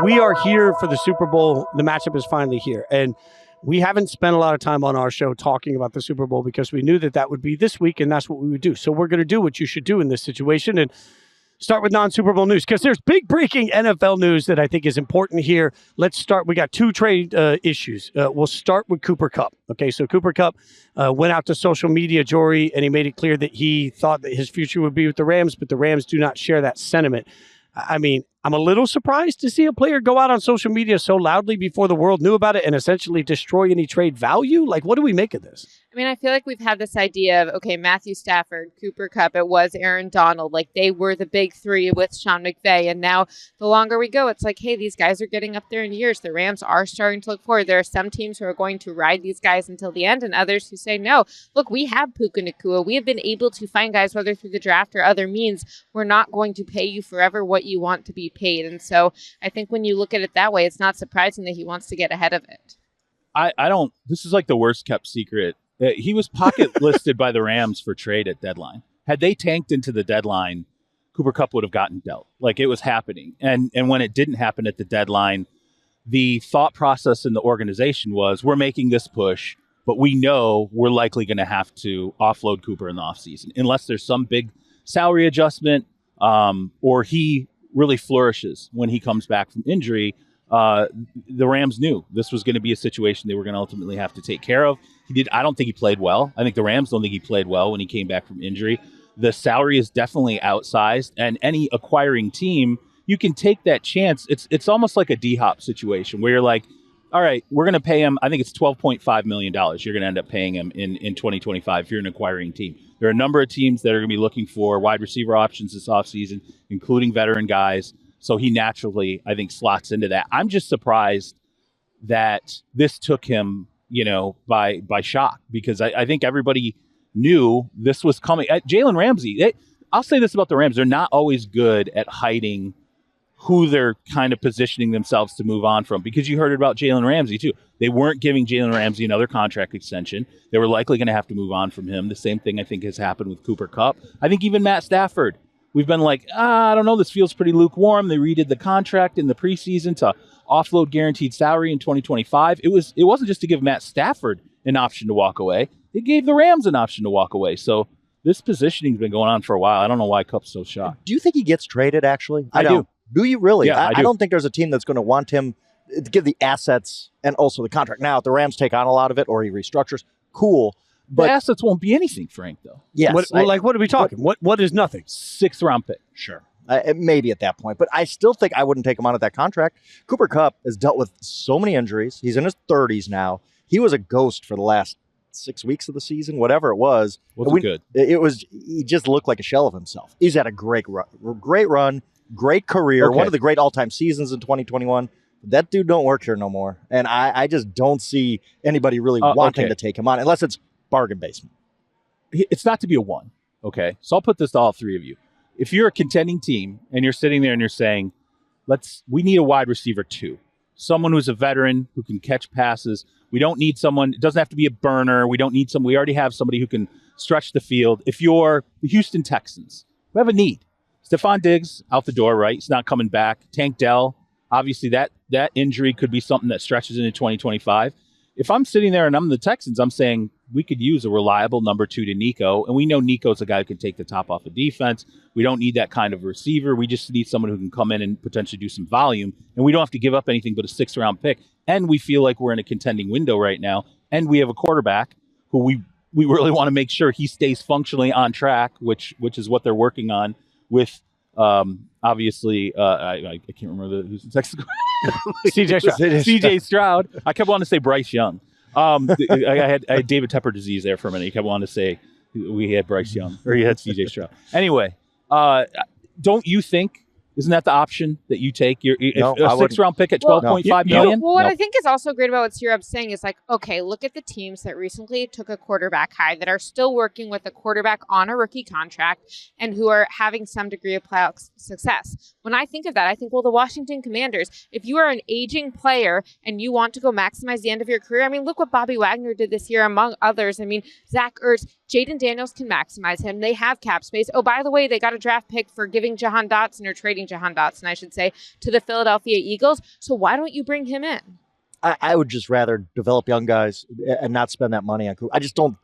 We are here for the Super Bowl. The matchup is finally here. And we haven't spent a lot of time on our show talking about the Super Bowl because we knew that would be this week and that's what we would do. So we're going to do what you should do in this situation and start with non-Super Bowl news because there's big breaking NFL news that I think is important here. Let's start. We got two trade issues. We'll start with Cooper Kupp. Okay, so Cooper Kupp went out to social media, Jori, and he made it clear that he thought that his future would be with the Rams, but the Rams do not share that sentiment. I mean, I'm a little surprised to see a player go out on social media so loudly before the world knew about it and essentially destroy any trade value. Like, what do we make of this? I mean, I feel like we've had this idea of, okay, Matthew Stafford, Cooper Kupp, it was Aaron Donald. Like, they were the big three with Sean McVay. And now the longer we go, it's like, hey, these guys are getting up there in years. The Rams are starting to look forward. There are some teams who are going to ride these guys until the end and others who say, no, look, we have Puka Nacua. We have been able to find guys, whether through the draft or other means. We're not going to pay you forever what you want to be paid. And so I think when you look at it that way, it's not surprising that he wants to get ahead of it. I don't, this is like the worst kept secret. He was pocket listed by the Rams for trade at deadline. Had they tanked into the deadline, Cooper Kupp would have gotten dealt. Like, it was happening. And when it didn't happen at the deadline, the thought process in the organization was, we're making this push, but we know we're likely going to have to offload Cooper in the offseason unless there's some big salary adjustment or he really flourishes when he comes back from injury. The Rams knew this was going to be a situation they were going to ultimately have to take care of. I don't think he played well. I think the Rams don't think he played well when he came back from injury. The salary is definitely outsized, and any acquiring team, you can take that chance. It's almost like a D-Hop situation where you're like, all right, we're going to pay him. I think it's $12.5 million. You're going to end up paying him in 2025 if you're an acquiring team. There are a number of teams that are going to be looking for wide receiver options this offseason, including veteran guys. So he naturally, I think, slots into that. I'm just surprised that this took him, by shock, because I think everybody knew this was coming. Jalen Ramsey, I'll say this about the Rams. They're not always good at hiding who they're kind of positioning themselves to move on from, because you heard about Jalen Ramsey too. They weren't giving Jalen Ramsey another contract extension. They were likely going to have to move on from him. The same thing I think has happened with Cooper Kupp. I think even Matt Stafford, we've been like, I don't know, this feels pretty lukewarm. They redid the contract in the preseason to offload guaranteed salary in 2025. It wasn't just to give Matt Stafford an option to walk away. It gave the Rams an option to walk away. So this positioning's been going on for a while. I don't know why Kupp's so shocked. Do you think he gets traded, actually? I do. Do you really? Yeah, I do. I don't think there's a team that's going to want him to give the assets and also the contract. Now, if the Rams take on a lot of it or he restructures, cool. But the assets won't be anything, Frank, though. Yes. What are we talking? What is nothing? 6th round pick. Sure. Maybe at that point. But I still think I wouldn't take him on at that contract. Cooper Kupp has dealt with so many injuries. He's in his 30s now. He was a ghost for the last 6 weeks of the season, whatever it was. Wasn't good. He just looked like a shell of himself. He's had a great run, great career, one of the great all-time seasons in 2021. That dude don't work here no more. And I just don't see anybody really wanting to take him on, unless it's bargain basement. It's not to be a one, okay? So I'll put this to all three of you. If you're a contending team and you're sitting there and you're saying, we need a wide receiver 2, someone who's a veteran who can catch passes. We don't need someone, it doesn't have to be a burner. We already have somebody who can stretch the field. If you're the Houston Texans, we have a need. Stephon Diggs out the door, right? He's not coming back. Tank Dell, obviously that injury could be something that stretches into 2025. If I'm sitting there and I'm the Texans, I'm saying we could use a reliable number 2 to Nico. And we know Nico's a guy who can take the top off of defense. We don't need that kind of receiver. We just need someone who can come in and potentially do some volume. And we don't have to give up anything but a 6th round pick. And we feel like we're in a contending window right now. And we have a quarterback who we really want to make sure he stays functionally on track, which is what they're working on with obviously, I can't remember who's the Texas. CJ Stroud. I kept wanting to say Bryce Young. I had David Tepper disease there for a minute. He kept wanting to say we had Bryce Young, or he had CJ Stroud. Anyway, don't you think, isn't that the option that you take? A 6th round pick at $12.5 million? Well, what I think is also great about what Sirup's saying is like, okay, look at the teams that recently took a quarterback high that are still working with a quarterback on a rookie contract and who are having some degree of playoff success. When I think of that, I think, well, the Washington Commanders, if you are an aging player and you want to go maximize the end of your career, I mean, look what Bobby Wagner did this year, among others. I mean, Zach Ertz, Jaden Daniels can maximize him. They have cap space. Oh, by the way, they got a draft pick for giving Jahan Dotson or trading Jahan Dotson, I should say, to the Philadelphia Eagles. So why don't you bring him in? I would just rather develop young guys and not spend that money on Kupp. I just don't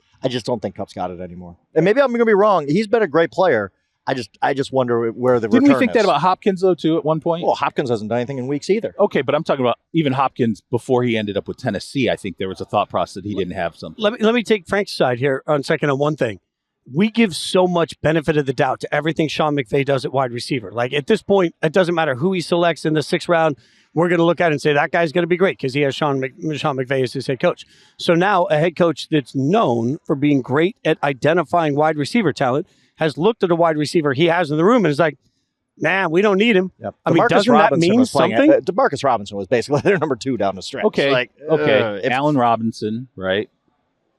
think Kupp's got it anymore. And maybe I'm going to be wrong. He's been a great player. I just wonder where the return is. Didn't we think that about Hopkins, though, too, at one point? Well, Hopkins hasn't done anything in weeks either. Okay, but I'm talking about even Hopkins before he ended up with Tennessee. I think there was a thought process that he didn't have something. Let me take Frank's side here on second on one thing. We give so much benefit of the doubt to everything Sean McVay does at wide receiver. Like, at this point, it doesn't matter who he selects in the 6th round. We're going to look at it and say that guy's going to be great because he has Sean McVay as his head coach. So now a head coach that's known for being great at identifying wide receiver talent has looked at a wide receiver he has in the room and is like, nah, we don't need him. Yep. I mean, doesn't that mean something? DeMarcus Robinson was basically their number 2 down the stretch. Okay, Allen Robinson, right?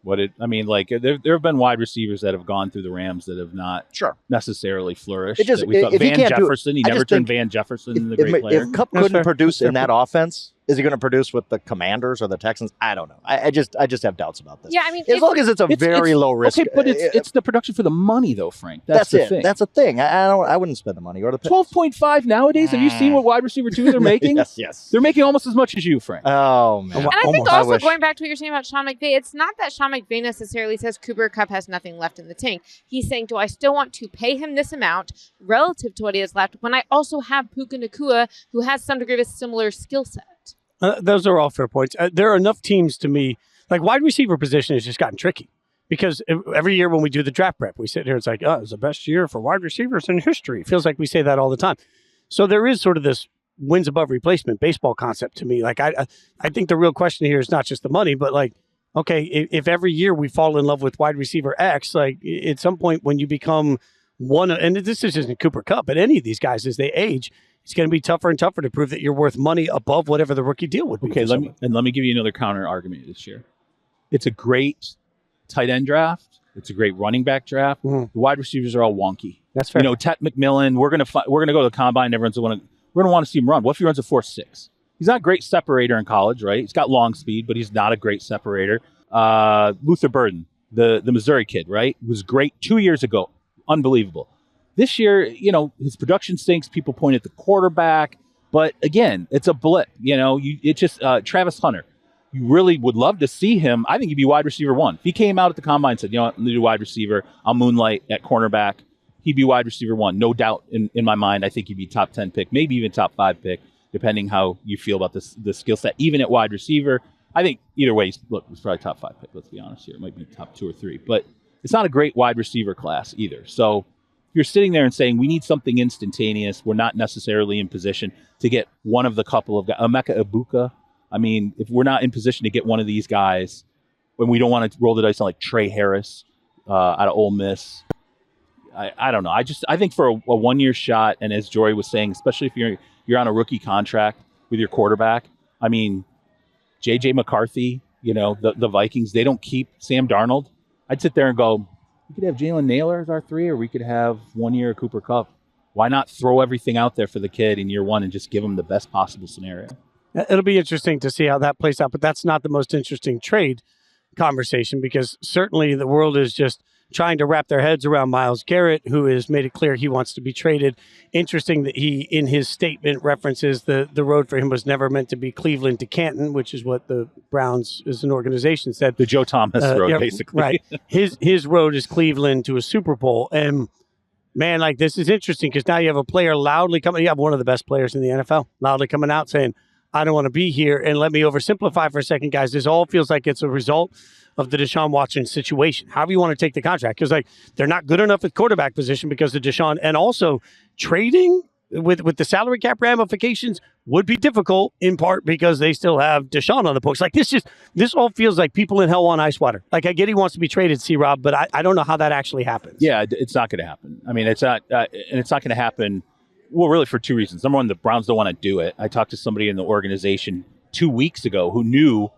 There have been wide receivers that have gone through the Rams that have not necessarily flourished. Van Jefferson, he never turned Van Jefferson into the great player. If Kupp couldn't produce in that offense, is he going to produce with the Commanders or the Texans? I don't know. I just have doubts about this. Yeah, I mean, as long as it's very low risk. Okay, but it's the production for the money, though, Frank. That's the thing. That's a thing. I wouldn't spend the money or the picks. 12.5 nowadays. Have you seen what wide receiver 2 they're making? Yes. They're making almost as much as you, Frank. Oh man. And I think also going back to what you're saying about Sean McVay, it's not that Sean McVay necessarily says Cooper Kupp has nothing left in the tank. He's saying, do I still want to pay him this amount relative to what he has left when I also have Puka Nacua, who has some degree of a similar skill set? Those are all fair points. There are enough teams to me, like wide receiver position has just gotten tricky because every year when we do the draft prep, we sit here and it's like, oh, it's the best year for wide receivers in history. It feels like we say that all the time. So there is sort of this wins above replacement baseball concept to me. Like I think the real question here is not just the money, but like, okay, if every year we fall in love with wide receiver X, like at some point when you become one, and this isn't Cooper Kupp, but any of these guys as they age, it's going to be tougher and tougher to prove that you're worth money above whatever the rookie deal would be. Okay, let me give you another counter argument this year. It's a great tight end draft. It's a great running back draft. The wide receivers are all wonky. That's fair. Ted McMillan. We're gonna go to the combine. We're gonna want to see him run. What if he runs a 4.6? He's not a great separator in college, right? He's got long speed, but he's not a great separator. Luther Burden, the Missouri kid, right? Was great 2 years ago. Unbelievable. This year, his production stinks. People point at the quarterback. But again, it's a blip. Travis Hunter. You really would love to see him. I think he'd be wide receiver 1. If he came out at the combine and said, I'm going to do wide receiver, I'll moonlight at cornerback, he'd be wide receiver 1. No doubt in my mind. I think he'd be top 10 pick, maybe even top 5 pick, depending how you feel about the skill set. Even at wide receiver, I think either way, he's probably top 5 pick. Let's be honest here. It might be top 2 or 3. But it's not a great wide receiver class either. So you're sitting there and saying, we need something instantaneous. We're not necessarily in position to get one of the couple of guys. Emeka Ibuka. I mean, if we're not in position to get one of these guys, when we don't want to roll the dice on like Trey Harris out of Ole Miss, I don't know. I think for a 1-year shot, and as Jori was saying, especially if you're on a rookie contract with your quarterback, I mean, J.J. McCarthy, the Vikings, they don't keep Sam Darnold. I'd sit there and go, we could have Jalen Naylor as our 3, or we could have 1 year Cooper Kupp. Why not throw everything out there for the kid in year 1 and just give him the best possible scenario? It'll be interesting to see how that plays out, but that's not the most interesting trade conversation because certainly the world is just trying to wrap their heads around Myles Garrett, who has made it clear he wants to be traded. Interesting that he, in his statement, references the road for him was never meant to be Cleveland to Canton, which is what the Browns as an organization said. The Joe Thomas road, basically. Right. His road is Cleveland to a Super Bowl. And, man, like this is interesting because now you have a player loudly coming. You have one of the best players in the NFL loudly coming out saying, I don't want to be here. And let me oversimplify for a second, guys. This all feels like it's a result of the Deshaun Watson situation. However you want to take the contract. Because they're not good enough at quarterback position because of Deshaun. And also trading with the salary cap ramifications would be difficult in part because they still have Deshaun on the books. Like this all feels like people in hell on ice water. Like I get he wants to be traded, C-Rob, but I don't know how that actually happens. Yeah, it's not going to happen. I mean, it's not, and it's not going to happen. Well, really for 2 reasons. Number one, the Browns don't want to do it. I talked to somebody in the organization 2 weeks ago who knew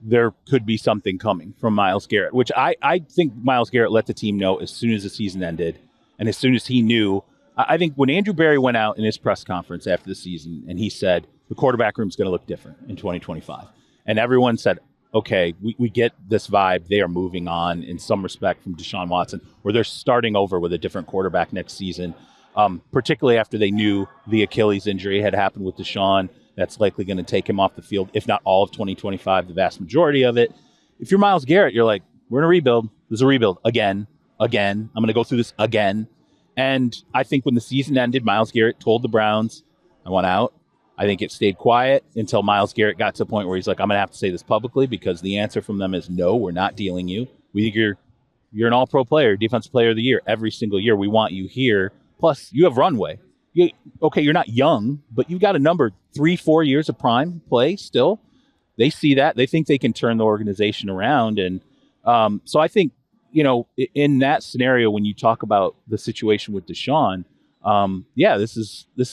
there could be something coming from Myles Garrett, which I think Myles Garrett let the team know as soon as the season ended and as soon as he knew. I think when Andrew Berry went out in his press conference after the season and he said the quarterback room is going to look different in 2025, and everyone said, okay, we get this vibe. They are moving on in some respect from Deshaun Watson, or they're starting over with a different quarterback next season. particularly after they knew the Achilles injury had happened with Deshaun. That's likely going to take him off the field, if not all of 2025, the vast majority of it. If you're Myles Garrett, you're like, we're in a rebuild. There's a rebuild again. I'm going to go through this again. And I think when the season ended, Myles Garrett told the Browns, I want out. I think it stayed quiet until Myles Garrett got to a point where he's like, I'm going to have to say this publicly because the answer from them is no, we're not dealing you. We think you're an all-pro player, defensive player of the year every single year. We want you here. Plus, you have runway. You're not young, but you've got a number 3-4 years of prime play still. They see that. They think they can turn the organization around. And so I think, in that scenario, when you talk about the situation with Deshaun, this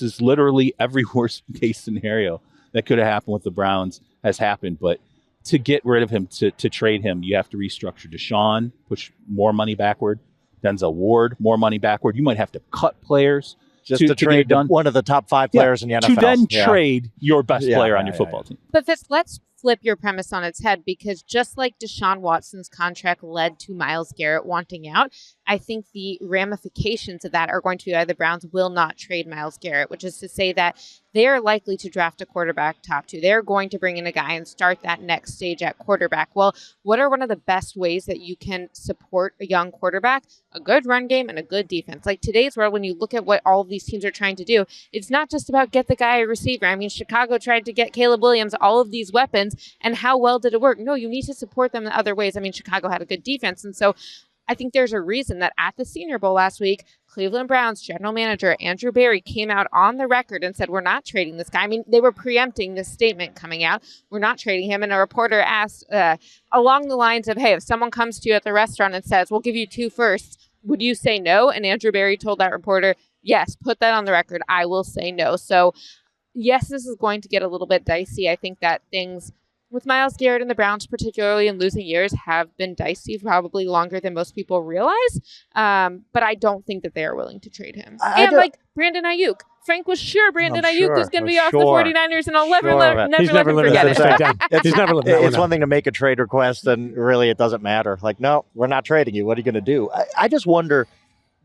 is literally every worst case scenario that could have happened with the Browns has happened. But to get rid of him, to trade him, you have to restructure Deshaun, push more money backward. Denzel Ward, more money backward. You might have to cut players just to trade one of the top 5 players in the NFL. To then trade your best player on your football team. But Fitz, let's flip your premise on its head, because just like Deshaun Watson's contract led to Myles Garrett wanting out, I think the ramifications of that are going to be the Browns will not trade Myles Garrett, which is to say that they are likely to draft a quarterback top 2. They're going to bring in a guy and start that next stage at quarterback. Well, what are one of the best ways that you can support a young quarterback? A good run game and a good defense. Like today's world, when you look at what all of these teams are trying to do, it's not just about get the guy a receiver. I mean, Chicago tried to get Caleb Williams, all of these weapons, and how well did it work? No, you need to support them in other ways. I mean, Chicago had a good defense, and so I think there's a reason that at the Senior Bowl last week, Cleveland Browns general manager Andrew Berry came out on the record and said, we're not trading this guy. I mean, they were preempting this statement coming out. We're not trading him. And a reporter asked along the lines of, hey, if someone comes to you at the restaurant and says, we'll give you 2 firsts, would you say no? And Andrew Berry told that reporter, yes, put that on the record. I will say no. So yes, this is going to get a little bit dicey. I think that things with Myles Garrett and the Browns, particularly in losing years, have been dicey probably longer than most people realize. But I don't think that they are willing to trade him. Like Brandon Ayuk. Frank was sure Brandon Ayuk was going to be off the 49ers, and I'll never let him forget it. He's never lived that It's one thing to make a trade request, and really it doesn't matter. Like, no, we're not trading you. What are you going to do? I just wonder,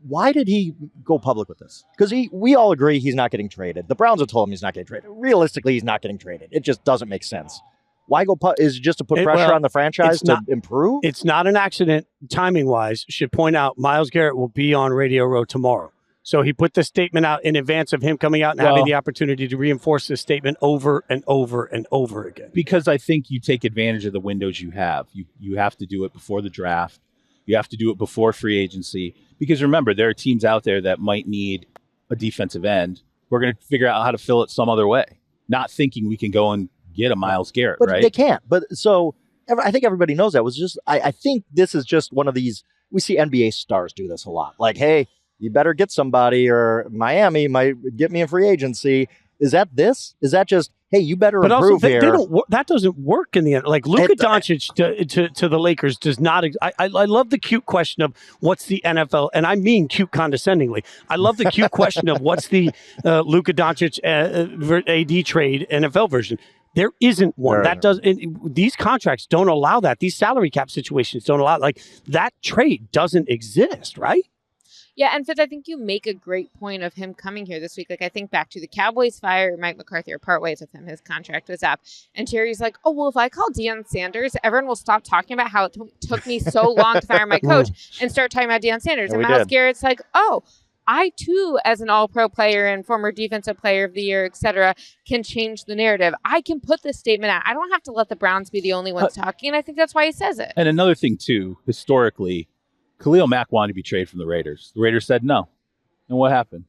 why did he go public with this? Because we all agree he's not getting traded. The Browns have told him he's not getting traded. Realistically, he's not getting traded. It just doesn't make sense. Why go? Is it just to put pressure on the franchise to improve? It's not an accident, timing-wise. Should point out, Myles Garrett will be on Radio Row tomorrow. So he put the statement out in advance of him coming out and having the opportunity to reinforce this statement over and over and over again. Because I think you take advantage of the windows you have. You have to do it before the draft. You have to do it before free agency. Because remember, there are teams out there that might need a defensive end. We're going to figure out how to fill it some other way. Not thinking we can go and get a Myles Garrett, but right? They can't. But so I think everybody knows that. I think this is just one of these. We see NBA stars do this a lot. Like, hey, you better get somebody, or Miami might get me in free agency. Is that this? Is that just, hey, you better improve here? That doesn't work in the end. Like Luka Doncic to the Lakers does not. I love the cute question of what's the NFL, and I mean cute condescendingly. I love the cute question of what's the Luka Doncic AD trade NFL version. There isn't one. These contracts don't allow that. These salary cap situations don't allow. Like that trade doesn't exist, right? Yeah, and Fitz, I think you make a great point of him coming here this week. Like, I think back to the Cowboys fire Mike McCarthy, or part ways with him. His contract was up. And Terry's like, oh, well, if I call Deion Sanders, everyone will stop talking about how it took me so long to fire my coach and start talking about Deion Sanders. And Myles Garrett's like, oh, I, too, as an all-pro player and former defensive player of the year, et cetera, can change the narrative. I can put this statement out. I don't have to let the Browns be the only ones talking, and I think that's why he says it. And another thing, too, historically, Khalil Mack wanted to be traded from the Raiders. The Raiders said no. And what happened?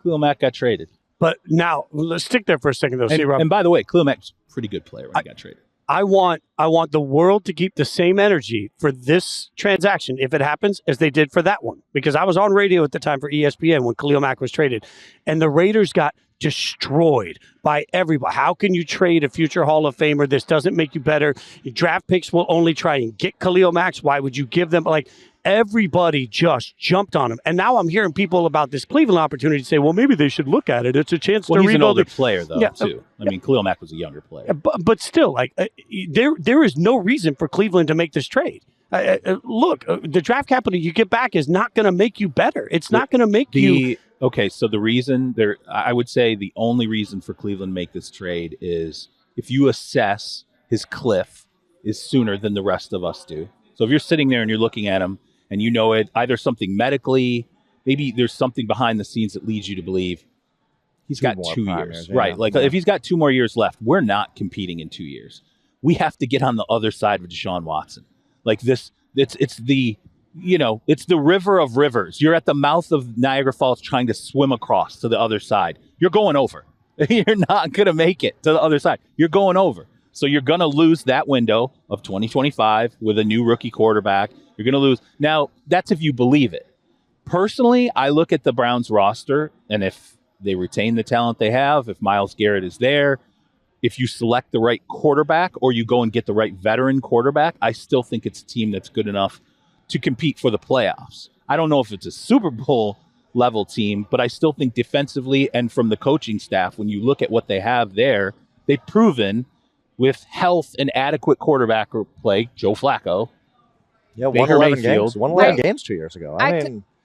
Khalil Mack got traded. But now, let's stick there for a second, though. And by the way, Khalil Mack's a pretty good player when he got traded. I want the world to keep the same energy for this transaction, if it happens, as they did for that one. Because I was on radio at the time for ESPN when Khalil Mack was traded. And the Raiders got destroyed by everybody. How can you trade a future Hall of Famer? This doesn't make you better. Your draft picks will only try and get Khalil Mack. Why would you give them? Like, everybody just jumped on him. And now I'm hearing people about this Cleveland opportunity say, well, maybe they should look at it. It's a chance to rebuild. He's an older player, though, too. I mean, Khalil Mack was a younger player. But still, like, there is no reason for Cleveland to make this trade. Look, the draft capital you get back is not going to make you better. It's not going to make you Okay, so the reason I would say the only reason for Cleveland to make this trade is if you assess his cliff is sooner than the rest of us do. So if you're sitting there and you're looking at him and you know it, either something medically, maybe there's something behind the scenes that leads you to believe he's got 2 years. Right. Like if he's got 2 more years left, we're not competing in 2 years. We have to get on the other side of Deshaun Watson. Like this, it's the river of rivers. You're at the mouth of Niagara Falls trying to swim across to the other side. You're going over. You're not going to make it to the other side. You're going over. So you're going to lose that window of 2025 with a new rookie quarterback. You're going to lose. Now, that's if you believe it. Personally, I look at the Browns roster, and if they retain the talent they have, if Myles Garrett is there, if you select the right quarterback or you go and get the right veteran quarterback, I still think it's a team that's good enough to compete for the playoffs. I don't know if it's a Super Bowl level team, but I still think defensively and from the coaching staff, when you look at what they have there, they've proven with health and adequate quarterback play, Joe Flacco. Yeah, won 11 games. Won 11 games 2 years ago.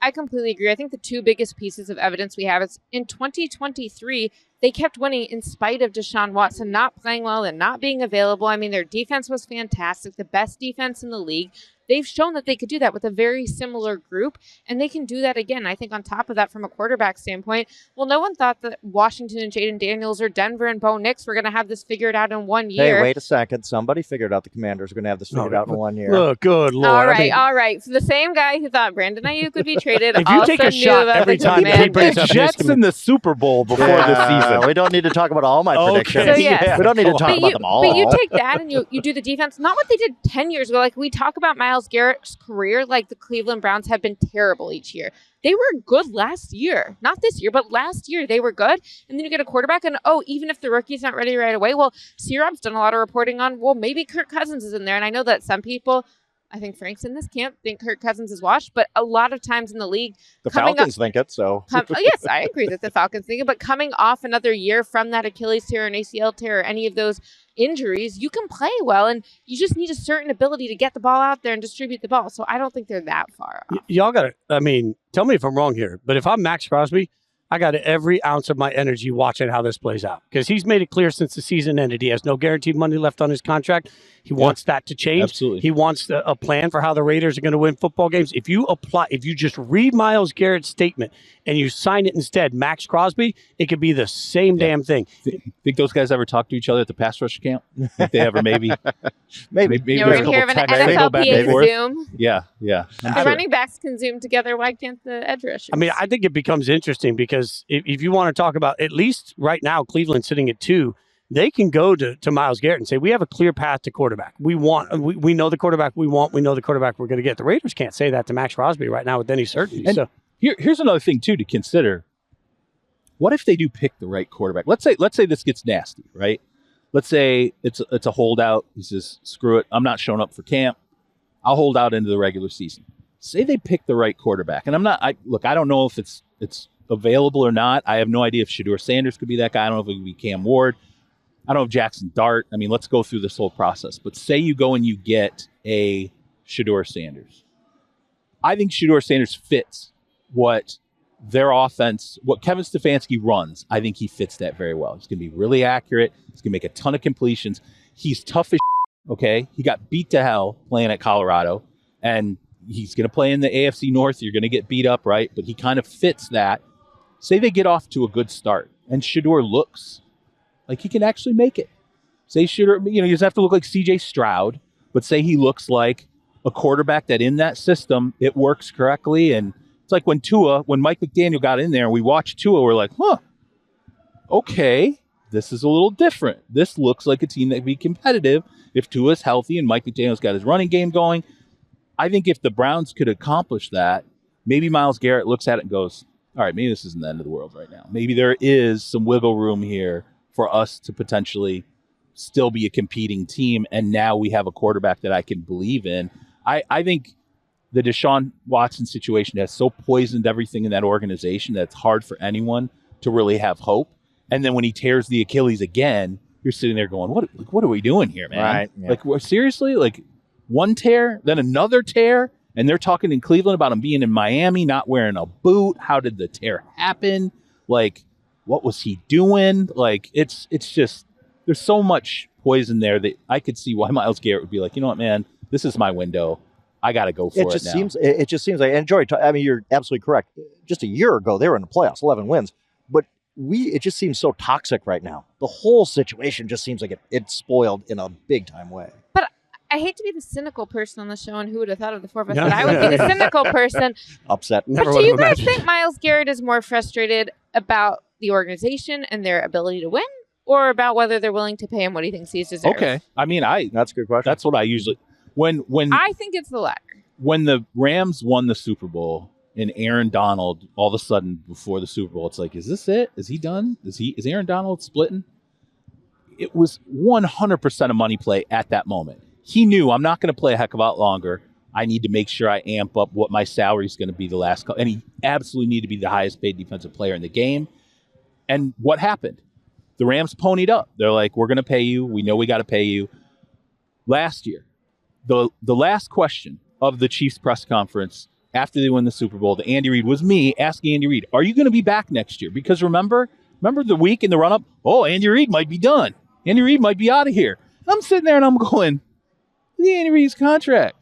I completely agree. I think the 2 biggest pieces of evidence we have is in 2023, they kept winning in spite of Deshaun Watson not playing well and not being available. I mean, their defense was fantastic, the best defense in the league. They've shown that they could do that with a very similar group, and they can do that again. I think on top of that, from a quarterback standpoint, well, no one thought that Washington and Jaden Daniels or Denver and Bo Nix were going to have this figured out in 1 year. Hey, wait a second. Somebody figured out the Commanders are going to have this figured out in 1 year. Look, good Lord. All right. So the same guy who thought Brandon Ayuk would be traded if you take a shot every time he brings up Jets in the Super Bowl before the season. We don't need to talk about all my predictions. So, yes. We don't need to talk about them all. But you take that and you do the defense, not what they did 10 years ago. Like we talk about Myles Garrett's career, like the Cleveland Browns have been terrible each year. They were good last year. Not this year, but last year they were good. And then you get a quarterback and, even if the rookie's not ready right away, well, C-Rob's done a lot of reporting on, well, maybe Kirk Cousins is in there. And I know that some people, I think Frank's in this camp, think Kirk Cousins is washed, but a lot of times in the league, the Falcons think it, so. Yes, I agree that the Falcons think it, but coming off another year from that Achilles tear, an ACL tear, or any of those injuries, you can play well, and you just need a certain ability to get the ball out there and distribute the ball. So I don't think they're that far off. Y'all got to, tell me if I'm wrong here, but if I'm Max Crosby, I got every ounce of my energy watching how this plays out because he's made it clear since the season ended he has no guaranteed money left on his contract. He wants that to change. Absolutely. He wants a plan for how the Raiders are going to win football games. If you just read Myles Garrett's statement and you sign it instead, Max Crosby, it could be the same damn thing. Think those guys ever talk to each other at the pass rush camp? Think they ever maybe we're going to hear of an NFLPA Zoom. Yeah. The running backs can Zoom together. Why can't the edge rushers? I think it becomes interesting because if you want to talk about, at least right now, Cleveland sitting at 2, they can go to Myles Garrett and say, we have a clear path to quarterback. We know the quarterback we want. We know the quarterback we're going to get. The Raiders can't say that to Max Crosby right now with any certainty. And here's another thing, too, to consider. What if they do pick the right quarterback? Let's say this gets nasty, right? Let's say it's a holdout. He says, screw it. I'm not showing up for camp. I'll hold out into the regular season. Say they pick the right quarterback. And I don't know if it's available or not. I have no idea if Shedeur Sanders could be that guy. I don't know if it could be Cam Ward. I don't know if Jackson Dart. Let's go through this whole process. But say you go and you get a Shedeur Sanders. I think Shedeur Sanders fits what their offense, what Kevin Stefanski runs. I think he fits that very well. He's going to be really accurate. He's going to make a ton of completions. He's tough as okay? He got beat to hell playing at Colorado. And he's going to play in the AFC North. You're going to get beat up, right? But he kind of fits that. Say they get off to a good start. And Shedeur looks like he can actually make it. Say Shedeur, he doesn't have to look like C.J. Stroud, but say he looks like a quarterback that in that system, it works correctly. And it's like when Mike McDaniel got in there and we watched Tua, we're like, okay, this is a little different. This looks like a team that can be competitive if Tua's healthy and Mike McDaniel's got his running game going. I think if the Browns could accomplish that, maybe Myles Garrett looks at it and goes, all right, maybe this isn't the end of the world right now. Maybe there is some wiggle room here for us to potentially still be a competing team, and now we have a quarterback that I can believe in. I think the Deshaun Watson situation has so poisoned everything in that organization that it's hard for anyone to really have hope. And then when he tears the Achilles again, you're sitting there going, what are we doing here, man? Right. Yeah. Seriously? One tear, then another tear, And they're talking in Cleveland about him being in Miami, not wearing a boot. How did the tear happen? Like, what was he doing? Like, it's just, there's so much poison there that I could see why Myles Garrett would be like, you know what, man, this is my window. I got to go for it now. It just seems like, and Jori, I mean, you're absolutely correct. Just a year ago, they were in the playoffs, 11 wins. But it just seems so toxic right now. The whole situation just seems like it's spoiled in a big time way. But I hate to be the cynical person on the show, and who would have thought of the four of us, but I would be the cynical person. Upset. But do you guys think Myles Garrett is more frustrated about the organization and their ability to win, or about whether they're willing to pay him what he thinks he's deserved? Okay. I mean, that's a good question. That's what I usually, when I think it's the latter. When the Rams won the Super Bowl and Aaron Donald, all of a sudden before the Super Bowl, it's like, is this it? Is he done? Is Aaron Donald splitting? It was 100% a money play at that moment. He knew, I'm not going to play a heck of a lot longer. I need to make sure I amp up what my salary is going to be the last couple. And he absolutely needed to be the highest paid defensive player in the game. And what happened? The Rams ponied up. They're like, we're going to pay you. We know we got to pay you. Last year, the last question of the Chiefs press conference after they win the Super Bowl to Andy Reid was me asking Andy Reid, are you going to be back next year? Because remember the week in the run-up? Oh, Andy Reid might be done. Andy Reid might be out of here. I'm sitting there and I'm going, the Andy Reid's contract.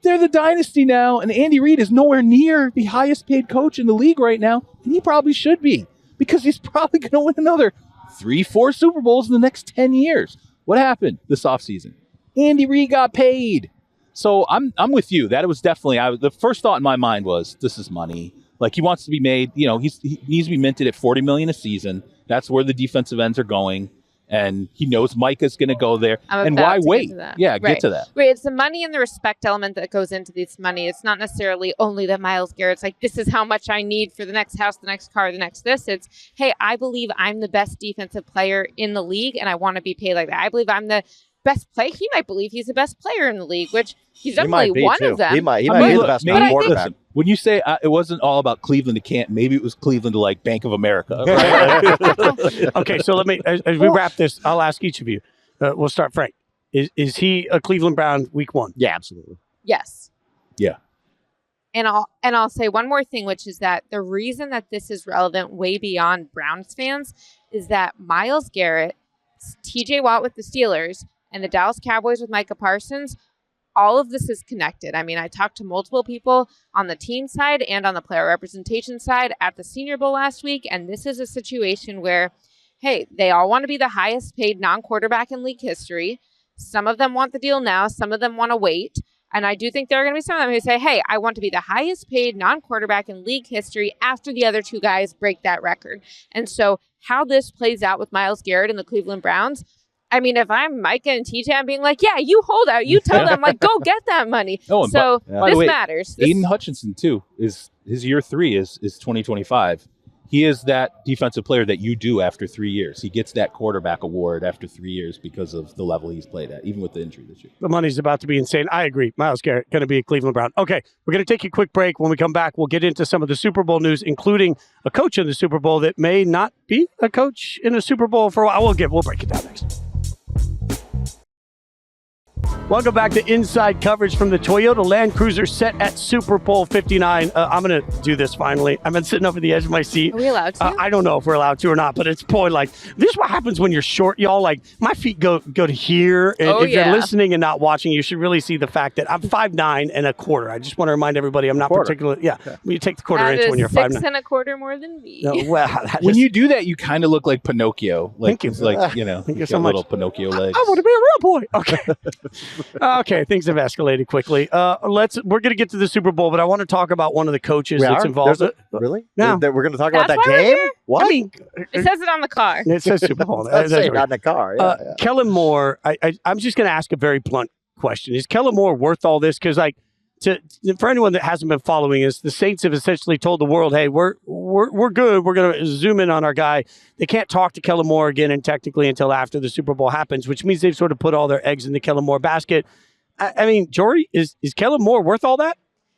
They're the dynasty now, and Andy Reid is nowhere near the highest paid coach in the league right now, and he probably should be, because he's probably going to win another 3-4 Super Bowls in the next 10 years. What happened this offseason? Andy Reid got paid. So I'm with you. That it was definitely, the first thought in my mind was, this is money. Like, he wants to be made, he needs to be minted at $40 million a season. That's where the defensive ends are going. And he knows Micah's going to go there. And why wait? Yeah, right. Get to that. Right. It's the money and the respect element that goes into this money. It's not necessarily only that Myles Garrett's like, this is how much I need for the next house, the next car, the next this. It's, hey, I believe I'm the best defensive player in the league, and I want to be paid like that. I believe I'm the best player. He might believe he's the best player in the league, which he's definitely one of them. He might be the best quarterback. Listen, when you say it wasn't all about Cleveland to Canton, maybe it was Cleveland to like Bank of America. Okay, so let me, as we wrap this, I'll ask each of you. We'll start Frank. Is he a Cleveland Brown week one? Yeah, absolutely. Yes. Yeah. And I'll say one more thing, which is that the reason that this is relevant way beyond Browns fans is that Myles Garrett, TJ Watt with the Steelers, and the Dallas Cowboys with Micah Parsons, all of this is connected. I mean, I talked to multiple people on the team side and on the player representation side at the Senior Bowl last week, and this is a situation where, hey, they all want to be the highest paid non-quarterback in league history. Some of them want the deal now. Some of them want to wait. And I do think there are going to be some of them who say, hey, I want to be the highest paid non-quarterback in league history after the other two guys break that record. And so how this plays out with Myles Garrett and the Cleveland Browns, I mean, if I'm Micah and TJ, I'm being like, yeah, you hold out. You tell them, like, go get that money. Oh, so this matters. Aiden Hutchinson, too, is his year 3 is 2025. He is that defensive player that you do after 3 years. He gets that quarterback award after 3 years because of the level he's played at, even with the injury this year. The money's about to be insane. I agree. Myles Garrett going to be a Cleveland Brown. Okay, we're going to take a quick break. When we come back, we'll get into some of the Super Bowl news, including a coach in the Super Bowl that may not be a coach in a Super Bowl for a while. We'll break it down next. Welcome back to Inside Coverage from the Toyota Land Cruiser set at Super Bowl 59. I'm going to do this finally. I've been sitting over the edge of my seat. Are we allowed to? I don't know if we're allowed to or not, but it's this is what happens when you're short, y'all. Like, my feet go to here. And if you're listening and not watching, you should really see the fact that I'm 5'9" and a quarter. I just want to remind everybody I'm not particularly, when you take the quarter inch when you're 5'9". 6 1/4 more than me. No, well, when you do that, you kind of look like Pinocchio. Like, Thank you. It's like, Thank you so so much. Little Pinocchio legs. I want to be a real boy. Okay. Okay, things have escalated quickly. We're going to get to the Super Bowl, but I want to talk about one of the coaches that's involved. Really? Yeah. We're going to talk about that That's why we're game? here? What? I mean, It says it on the car. it says Super Bowl. Let's say not in the car. Yeah, Kellen Moore, I'm just going to ask a very blunt question. Is Kellen Moore worth all this? Because, for anyone that hasn't been following us, the Saints have essentially told the world, hey, we're good. We're going to zoom in on our guy. They can't talk to Kellen Moore again, and technically until after the Super Bowl happens, which means they've sort of put all their eggs in the Kellen Moore basket. I mean, Jori, is Kellen Moore worth all that?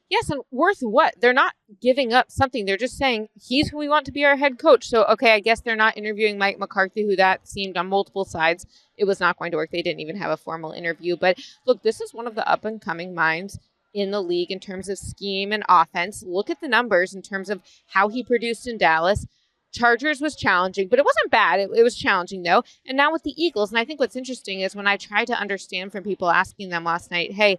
Yes, and worth what? They're not giving up something. They're just saying, he's who we want to be our head coach. So, okay, I guess they're not interviewing Mike McCarthy, who that seemed on multiple sides. It was not going to work. They didn't even have a formal interview. But look, this is one of the up-and-coming minds in the league in terms of scheme and offense. Look at the numbers in terms of how he produced in Dallas. Chargers was challenging, but it wasn't bad. It was challenging, though. And now with the Eagles, and I think what's interesting is when I tried to understand from people asking them last night, hey,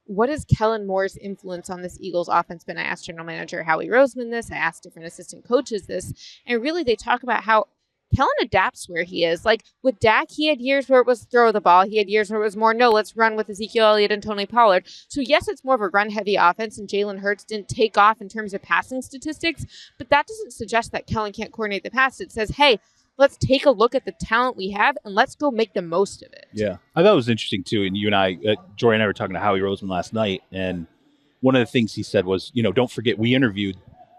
what is Kellen Moore's influence on this Eagles offense been? I asked general manager Howie Roseman this. I asked different assistant coaches this. And really, they talk about how Kellen adapts where he is. Like with Dak, he had years where it was throw the ball. He had years where it was more, no, let's run with Ezekiel Elliott and Tony Pollard. So yes, it's more of a run-heavy offense, and Jalen Hurts didn't take off in terms of passing statistics, but that doesn't suggest that Kellen can't coordinate the pass. It says, hey, let's take a look at the talent we have, and let's go make the most of it. Yeah, I thought it was interesting, too. And you and I, Jori and I were talking to Howie Roseman last night, and one of the things he said was, don't forget, we interviewed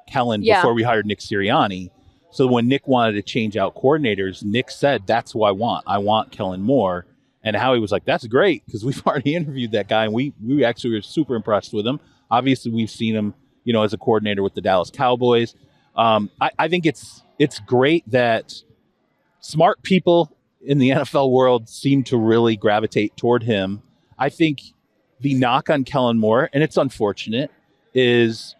Kellen before we hired Nick Sirianni. So when Nick wanted to change out coordinators, Nick said, that's who I want. I want Kellen Moore. And Howie was like, that's great, because we've already interviewed that guy, and we actually were super impressed with him. Obviously, we've seen him, as a coordinator with the Dallas Cowboys. I think it's great that smart people in the NFL world seem to really gravitate toward him. I think the knock on Kellen Moore, and it's unfortunate, is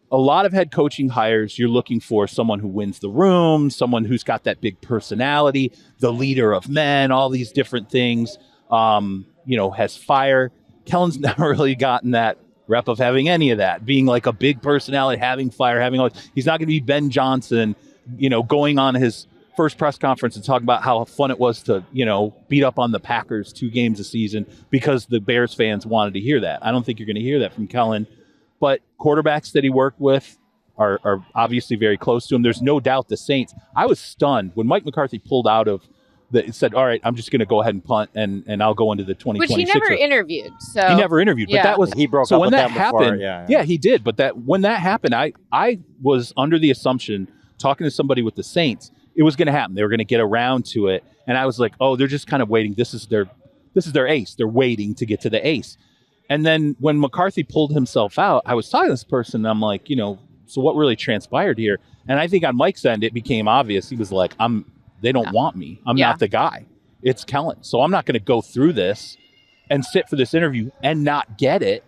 a lot of head coaching hires, you're looking for someone who wins the room, someone who's got that big personality, the leader of men, all these different things, has fire. Kellen's never really gotten that rep of having any of that, being like a big personality, having fire, having all. He's not going to be Ben Johnson, going on his first press conference and talking about how fun it was to, beat up on the Packers 2 games a season because the Bears fans wanted to hear that. I don't think you're going to hear that from Kellen. But quarterbacks that he worked with are obviously very close to him. There's no doubt the Saints. I was stunned when Mike McCarthy pulled out of said, all right, I'm just going to go ahead and punt and I'll go into the 2026. Which he never interviewed. So he never interviewed, but that was he broke so up when with that them before, happened. Yeah, he did. But when that happened, I was under the assumption, talking to somebody with the Saints, it was going to happen. They were going to get around to it, and I was like, oh, they're just kind of waiting. This is their ace. They're waiting to get to the ace. And then when McCarthy pulled himself out, I was talking to this person, and I'm like, so what really transpired here? And I think on Mike's end, it became obvious. He was like, they don't want me. I'm not the guy. It's Kellen. So I'm not going to go through this and sit for this interview and not get it.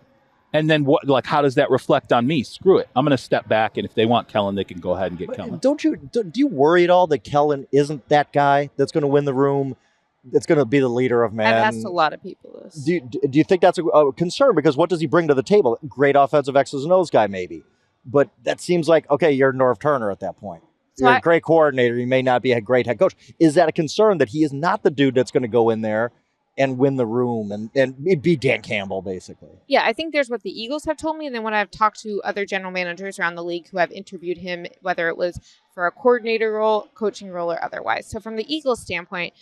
And then how does that reflect on me? Screw it. I'm going to step back, and if they want Kellen, they can go ahead and get Kellen. Do you worry at all that Kellen isn't that guy that's going to win the room? That's going to be the leader of men. I've asked a lot of people this. Do you think that's a concern? Because what does he bring to the table? Great offensive X's and O's guy, maybe. But that seems like, okay, you're Norv Turner at that point. So you're a great coordinator. You may not be a great head coach. Is that a concern that he is not the dude that's going to go in there and win the room and be Dan Campbell, basically? Yeah, I think there's what the Eagles have told me, and then when I've talked to other general managers around the league who have interviewed him, whether it was for a coordinator role, coaching role, or otherwise. So from the Eagles standpoint,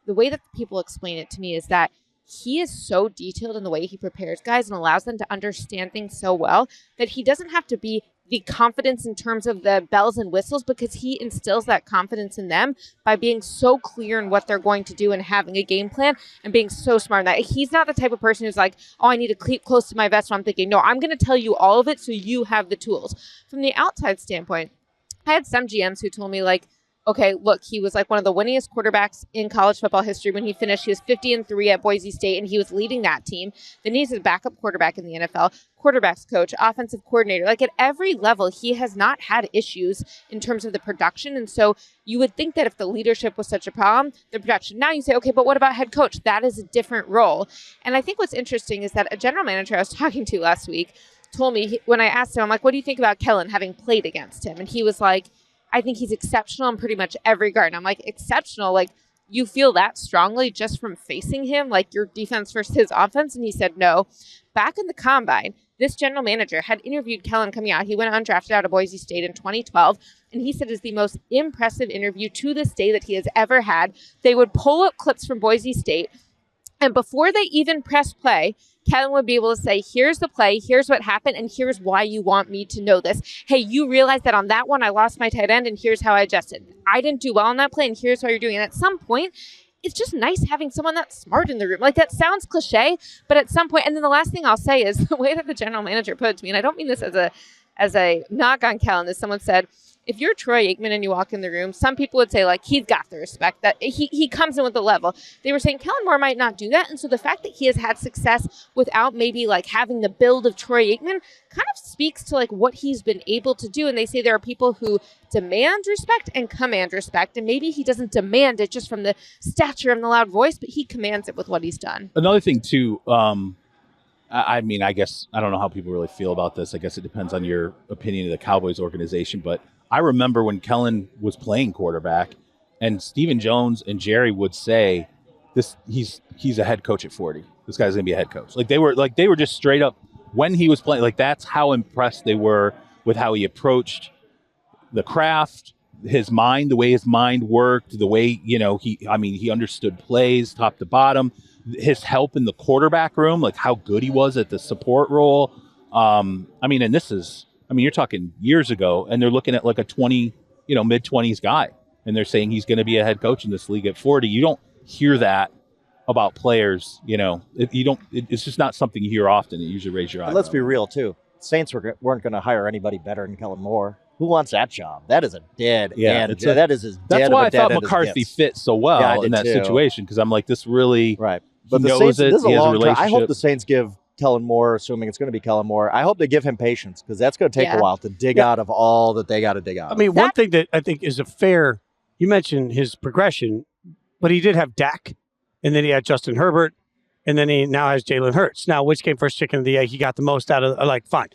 the way that people explain it to me is that he is so detailed in the way he prepares guys and allows them to understand things so well that he doesn't have to be the confidence in terms of the bells and whistles, because he instills that confidence in them by being so clear in what they're going to do and having a game plan and being so smart in that. He's not the type of person who's like, oh, I need to keep close to my vest. So I'm thinking, no, I'm going to tell you all of it so you have the tools. From the outside standpoint, I had some GMs who told me, like, okay, look, he was like one of the winningest quarterbacks in college football history when he finished. He was 50-3 at Boise State, and he was leading that team. Then he's a backup quarterback in the NFL, quarterbacks coach, offensive coordinator. Like at every level, he has not had issues in terms of the production. And so you would think that if the leadership was such a problem, the production. Now you say, okay, but what about head coach? That is a different role. And I think what's interesting is that a general manager I was talking to last week told me, when I asked him, I'm like, what do you think about Kellen having played against him? And he was like, I think he's exceptional in pretty much every guard. And I'm like, exceptional? Like, you feel that strongly just from facing him, like your defense versus his offense? And he said, no. Back in the combine, this general manager had interviewed Kellen coming out. He went undrafted out of Boise State in 2012. And he said it's the most impressive interview to this day that he has ever had. They would pull up clips from Boise State. And before they even press play, Kellen would be able to say, here's the play, here's what happened, and here's why you want me to know this. Hey, you realize that on that one, I lost my tight end, and here's how I adjusted. I didn't do well on that play, and here's how you're doing. And at some point, it's just nice having someone that's smart in the room. Like, that sounds cliche, but at some point, and then the last thing I'll say is the way that the general manager put it to me, and I don't mean this as a knock on Kellen, as someone said, if you're Troy Aikman and you walk in the room, some people would say, like, he's got the respect, that he comes in with the level. They were saying Kellen Moore might not do that. And so the fact that he has had success without maybe, like, having the build of Troy Aikman kind of speaks to, like, what he's been able to do. And they say there are people who demand respect and command respect. And maybe he doesn't demand it just from the stature and the loud voice, but he commands it with what he's done. Another thing, too, I mean, I guess I don't know how people really feel about this. I guess it depends on your opinion of the Cowboys organization. But I remember when Kellen was playing quarterback, and Stephen Jones and Jerry would say, "This he's a head coach at 40. This guy's gonna be a head coach." Like they were just straight up when he was playing. Like that's how impressed they were with how he approached the craft, his mind, the way his mind worked, the way he understood plays top to bottom. His help in the quarterback room, like how good he was at the support role. You're talking years ago, and they're looking at like a 20, mid-20s guy, and they're saying he's going to be a head coach in this league at 40. You don't hear that about players, it's just not something you hear often. It usually raises your eyebrow. Let's be real, too. Saints weren't going to hire anybody better than Kellen Moore. Who wants that job? That is a dead end. That is as dead That's why I of a dead thought end McCarthy fit so well in that situation, because I'm like, this really right. But the Saints, this is a long term. I hope the Saints give Kellen Moore, assuming it's going to be Kellen Moore, I hope they give him patience, because that's going to take a while to dig out of all that they got to dig out. I mean, one thing that I think is you mentioned his progression, but he did have Dak, and then he had Justin Herbert, and then he now has Jalen Hurts. Now, which came first, chicken or the egg? He got the most out of, fine.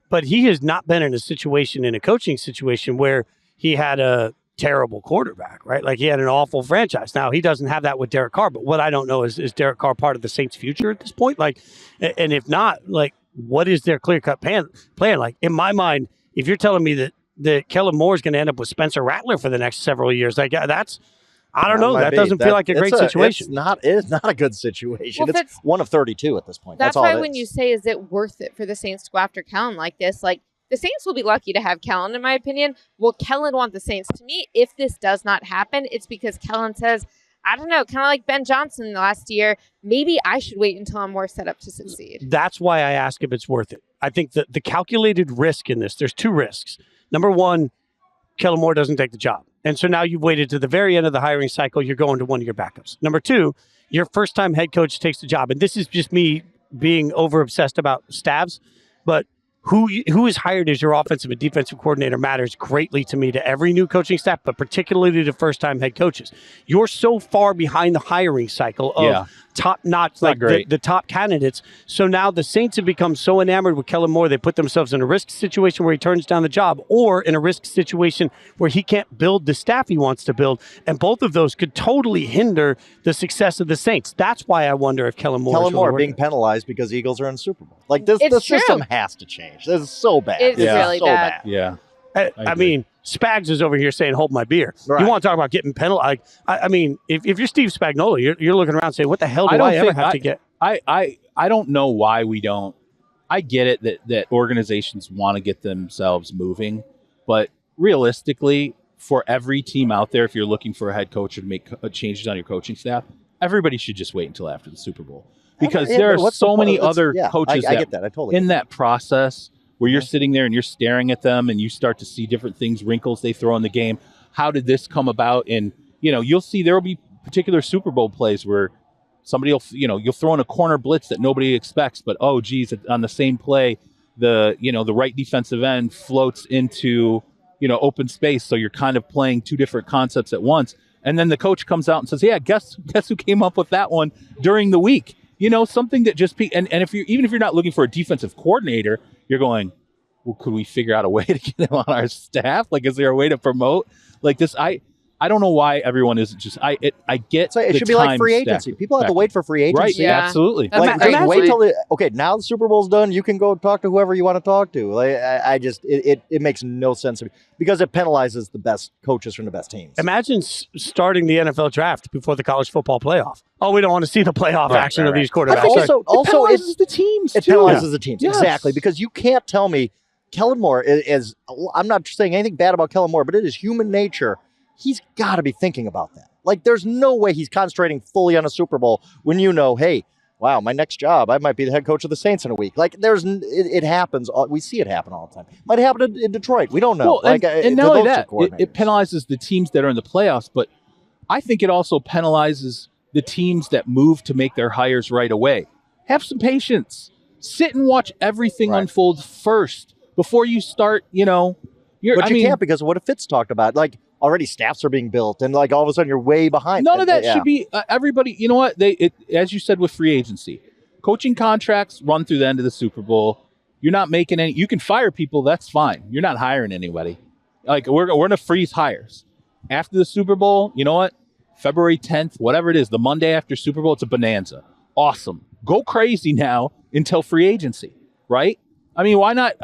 But he has not been in a coaching situation where he had a terrible quarterback, right? Like he had an awful franchise. Now he doesn't have that with Derek Carr, but what I don't know is Derek Carr part of the Saints' future at this point? Like, and if not, like, what is their clear-cut plan? Like, in my mind, if you're telling me that Kellen Moore is going to end up with Spencer Rattler for the next several years, like that's, I don't know. That doesn't feel like a great situation. It's not a good situation. Well, it's one of 32 at this point. That's all why when you say, is it worth it for the Saints to go after Kellen like this? Like, the Saints will be lucky to have Kellen, in my opinion. Will Kellen want the Saints? To me, if this does not happen, it's because Kellen says, I don't know, kind of like Ben Johnson last year, maybe I should wait until I'm more set up to succeed. That's why I ask if it's worth it. I think that the calculated risk in this, there's two risks. Number one, Kellen Moore doesn't take the job. And so now you've waited to the very end of the hiring cycle. You're going to one of your backups. Number two, your first-time head coach takes the job. And this is just me being over-obsessed about staffs, but who is hired as your offensive and defensive coordinator matters greatly to me, to every new coaching staff, but particularly to first-time head coaches. You're so far behind the hiring cycle of top-notch, like the top candidates. So now the Saints have become so enamored with Kellen Moore, they put themselves in a risk situation where he turns down the job, or in a risk situation where he can't build the staff he wants to build. And both of those could totally hinder the success of the Saints. That's why I wonder if Kellen Moore being penalized because the Eagles are in the Super Bowl. Like the system has to change. This is so bad. It's really so bad. Yeah. I mean, Spags is over here saying, hold my beer. Right. You want to talk about getting penalized? I mean, if you're Steve Spagnuolo, you're looking around saying, what the hell do I ever have to get? I don't know why we don't. I get it that organizations want to get themselves moving, but realistically, for every team out there, if you're looking for a head coach to make changes on your coaching staff, everybody should just wait until after the Super Bowl. Because there are so many other coaches I get that. I totally in that process where you're sitting there and you're staring at them and you start to see different things, wrinkles they throw in the game. How did this come about? And, you'll see there will be particular Super Bowl plays where somebody will, you'll throw in a corner blitz that nobody expects, but, oh, geez, on the same play, the right defensive end floats into, open space. So you're kind of playing two different concepts at once. And then the coach comes out and says, yeah, guess who came up with that one during the week? Something that just and if you're not looking for a defensive coordinator, you're going, well, could we figure out a way to get him on our staff? Like, is there a way to promote like this? I don't know why everyone isn't just. I get it should be like free agency. People have to wait for free agency. Right? Yeah. Absolutely. Wait till now the Super Bowl's done. You can go talk to whoever you want to talk to. Like, it makes no sense to me because it penalizes the best coaches from the best teams. Imagine starting the NFL draft before the college football playoff. Oh, we don't want to see the playoff action of these quarterbacks. Also, it penalizes the teams. It penalizes the teams exactly because you can't tell me Kellen Moore is. I'm not saying anything bad about Kellen Moore, but it is human nature. He's got to be thinking about that. Like, there's no way he's concentrating fully on a Super Bowl when hey, wow, my next job, I might be the head coach of the Saints in a week. Like it happens. We see it happen all the time. Might happen in Detroit. We don't know. Well, and not only that, it penalizes the teams that are in the playoffs, but I think it also penalizes the teams that move to make their hires right away. Have some patience. Sit and watch everything unfold first before you start, But you can't, because of what Fitz talked about. Like, already staffs are being built, and like all of a sudden you're way behind. None of that should be everybody. You know what? As you said with free agency, coaching contracts run through the end of the Super Bowl. You're not making any. You can fire people. That's fine. You're not hiring anybody. Like we're going to freeze hires after the Super Bowl. You know what? February 10th, whatever it is, the Monday after Super Bowl, it's a bonanza. Awesome. Go crazy now until free agency, right? I mean, why not?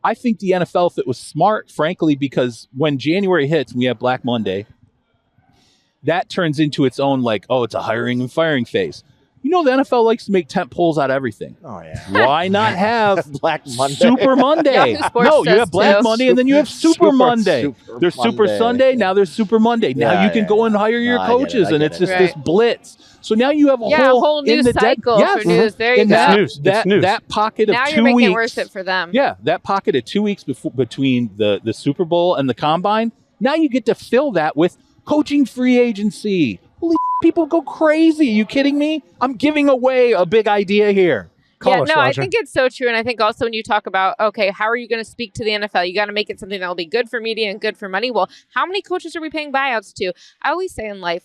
I think the NFL, if it was smart, frankly, because when January hits and we have Black Monday, that turns into its own, like, oh, it's a hiring and firing phase. The NFL likes to make tent poles out of everything. Oh, yeah. Why not have Black Monday? Super Monday? No, you have Black Monday and then you have Super Monday. There's Super Sunday, now there's Super Monday. Now you can go and hire your coaches, and it's just this blitz. So now you have a whole new cycle for news. There you go. That pocket of 2 weeks. Now you're making it worth it for them. Yeah, that pocket of 2 weeks between the Super Bowl and the Combine, now you get to fill that with coaching free agency. Holy people go crazy. Are you kidding me? I'm giving away a big idea here. I think it's so true. And I think also when you talk about, okay, how are you going to speak to the NFL? You got to make it something that will be good for media and good for money. Well, how many coaches are we paying buyouts to? I always say in life,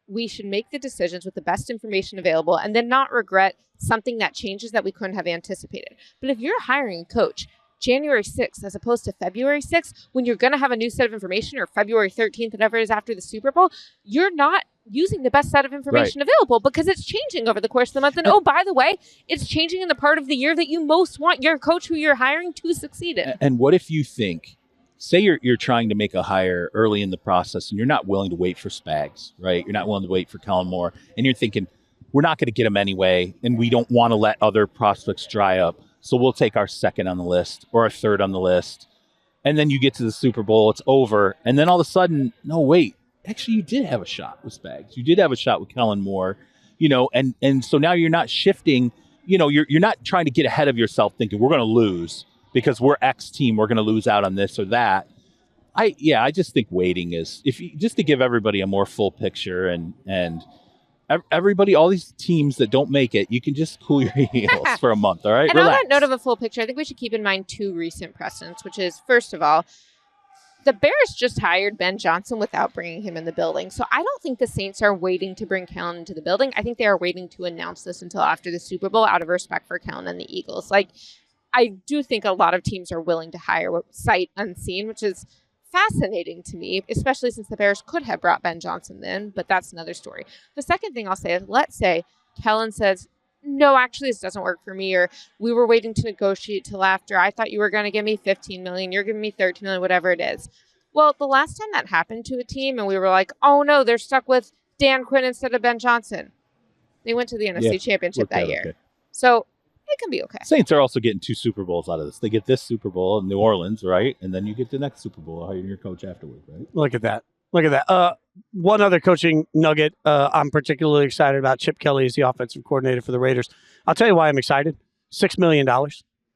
we should make the decisions with the best information available and then not regret something that changes that we couldn't have anticipated. But if you're hiring a coach January 6th as opposed to February 6th, when you're going to have a new set of information, or February 13th, whatever it is after the Super Bowl, you're not using the best set of information available because it's changing over the course of the month. And oh, by the way, it's changing in the part of the year that you most want your coach who you're hiring to succeed in. And what if you think, say you're trying to make a hire early in the process and you're not willing to wait for Spags, right? You're not willing to wait for Kellen Moore, and you're thinking, we're not going to get him anyway, and we don't want to let other prospects dry up. So we'll take our second on the list or our third on the list. And then you get to the Super Bowl, it's over. And then all of a sudden, no, wait, actually you did have a shot with Spags. You did have a shot with Kellen Moore, and so now you're not shifting, you're not trying to get ahead of yourself thinking we're going to lose because we're X team, we're going to lose out on this or that. I just think waiting is, just to give everybody a more full picture and everybody, all these teams that don't make it, you can just cool your heels for a month, all right? And relax. On that note of a full picture, I think we should keep in mind two recent precedents, which is, first of all, the Bears just hired Ben Johnson without bringing him in the building. So I don't think the Saints are waiting to bring Kellen into the building. I think they are waiting to announce this until after the Super Bowl out of respect for Kellen and the Eagles. Like, I do think a lot of teams are willing to hire sight unseen, which is fascinating to me, especially since the Bears could have brought Ben Johnson in, but that's another story. The second thing I'll say is, let's say Kellen says, no, actually, this doesn't work for me, or we were waiting to negotiate till after. I thought you were going to give me $15 million. You're giving me $13 million, whatever it is. Well, the last time that happened to a team and we were like, oh, no, they're stuck with Dan Quinn instead of Ben Johnson. They went to the NFC Championship that year. Okay. So it can be okay. Saints are also getting 2 Super Bowls out of this. They get this Super Bowl in New Orleans, right? And then you get the next Super Bowl, hiring your coach afterwards, right? Look at that. One other coaching nugget I'm particularly excited about. Chip Kelly is the offensive coordinator for the Raiders. I'll tell you why I'm excited. $6 million.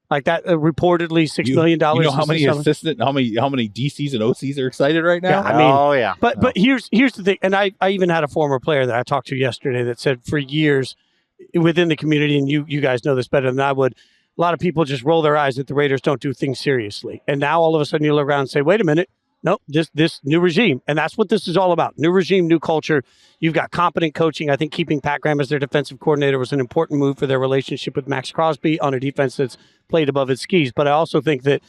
Like that, reportedly $6 million. You know how many how many DCs and OCs are excited right now? Yeah, But here's the thing, and I even had a former player that I talked to yesterday that said for years within the community, and you guys know this better than I would, a lot of people just roll their eyes that the Raiders don't do things seriously. And now all of a sudden you look around and say, wait a minute, nope, this new regime. And that's what this is all about. New regime, new culture. You've got competent coaching. I think keeping Pat Graham as their defensive coordinator was an important move for their relationship with Max Crosby on a defense that's played above its skis. But I also think that,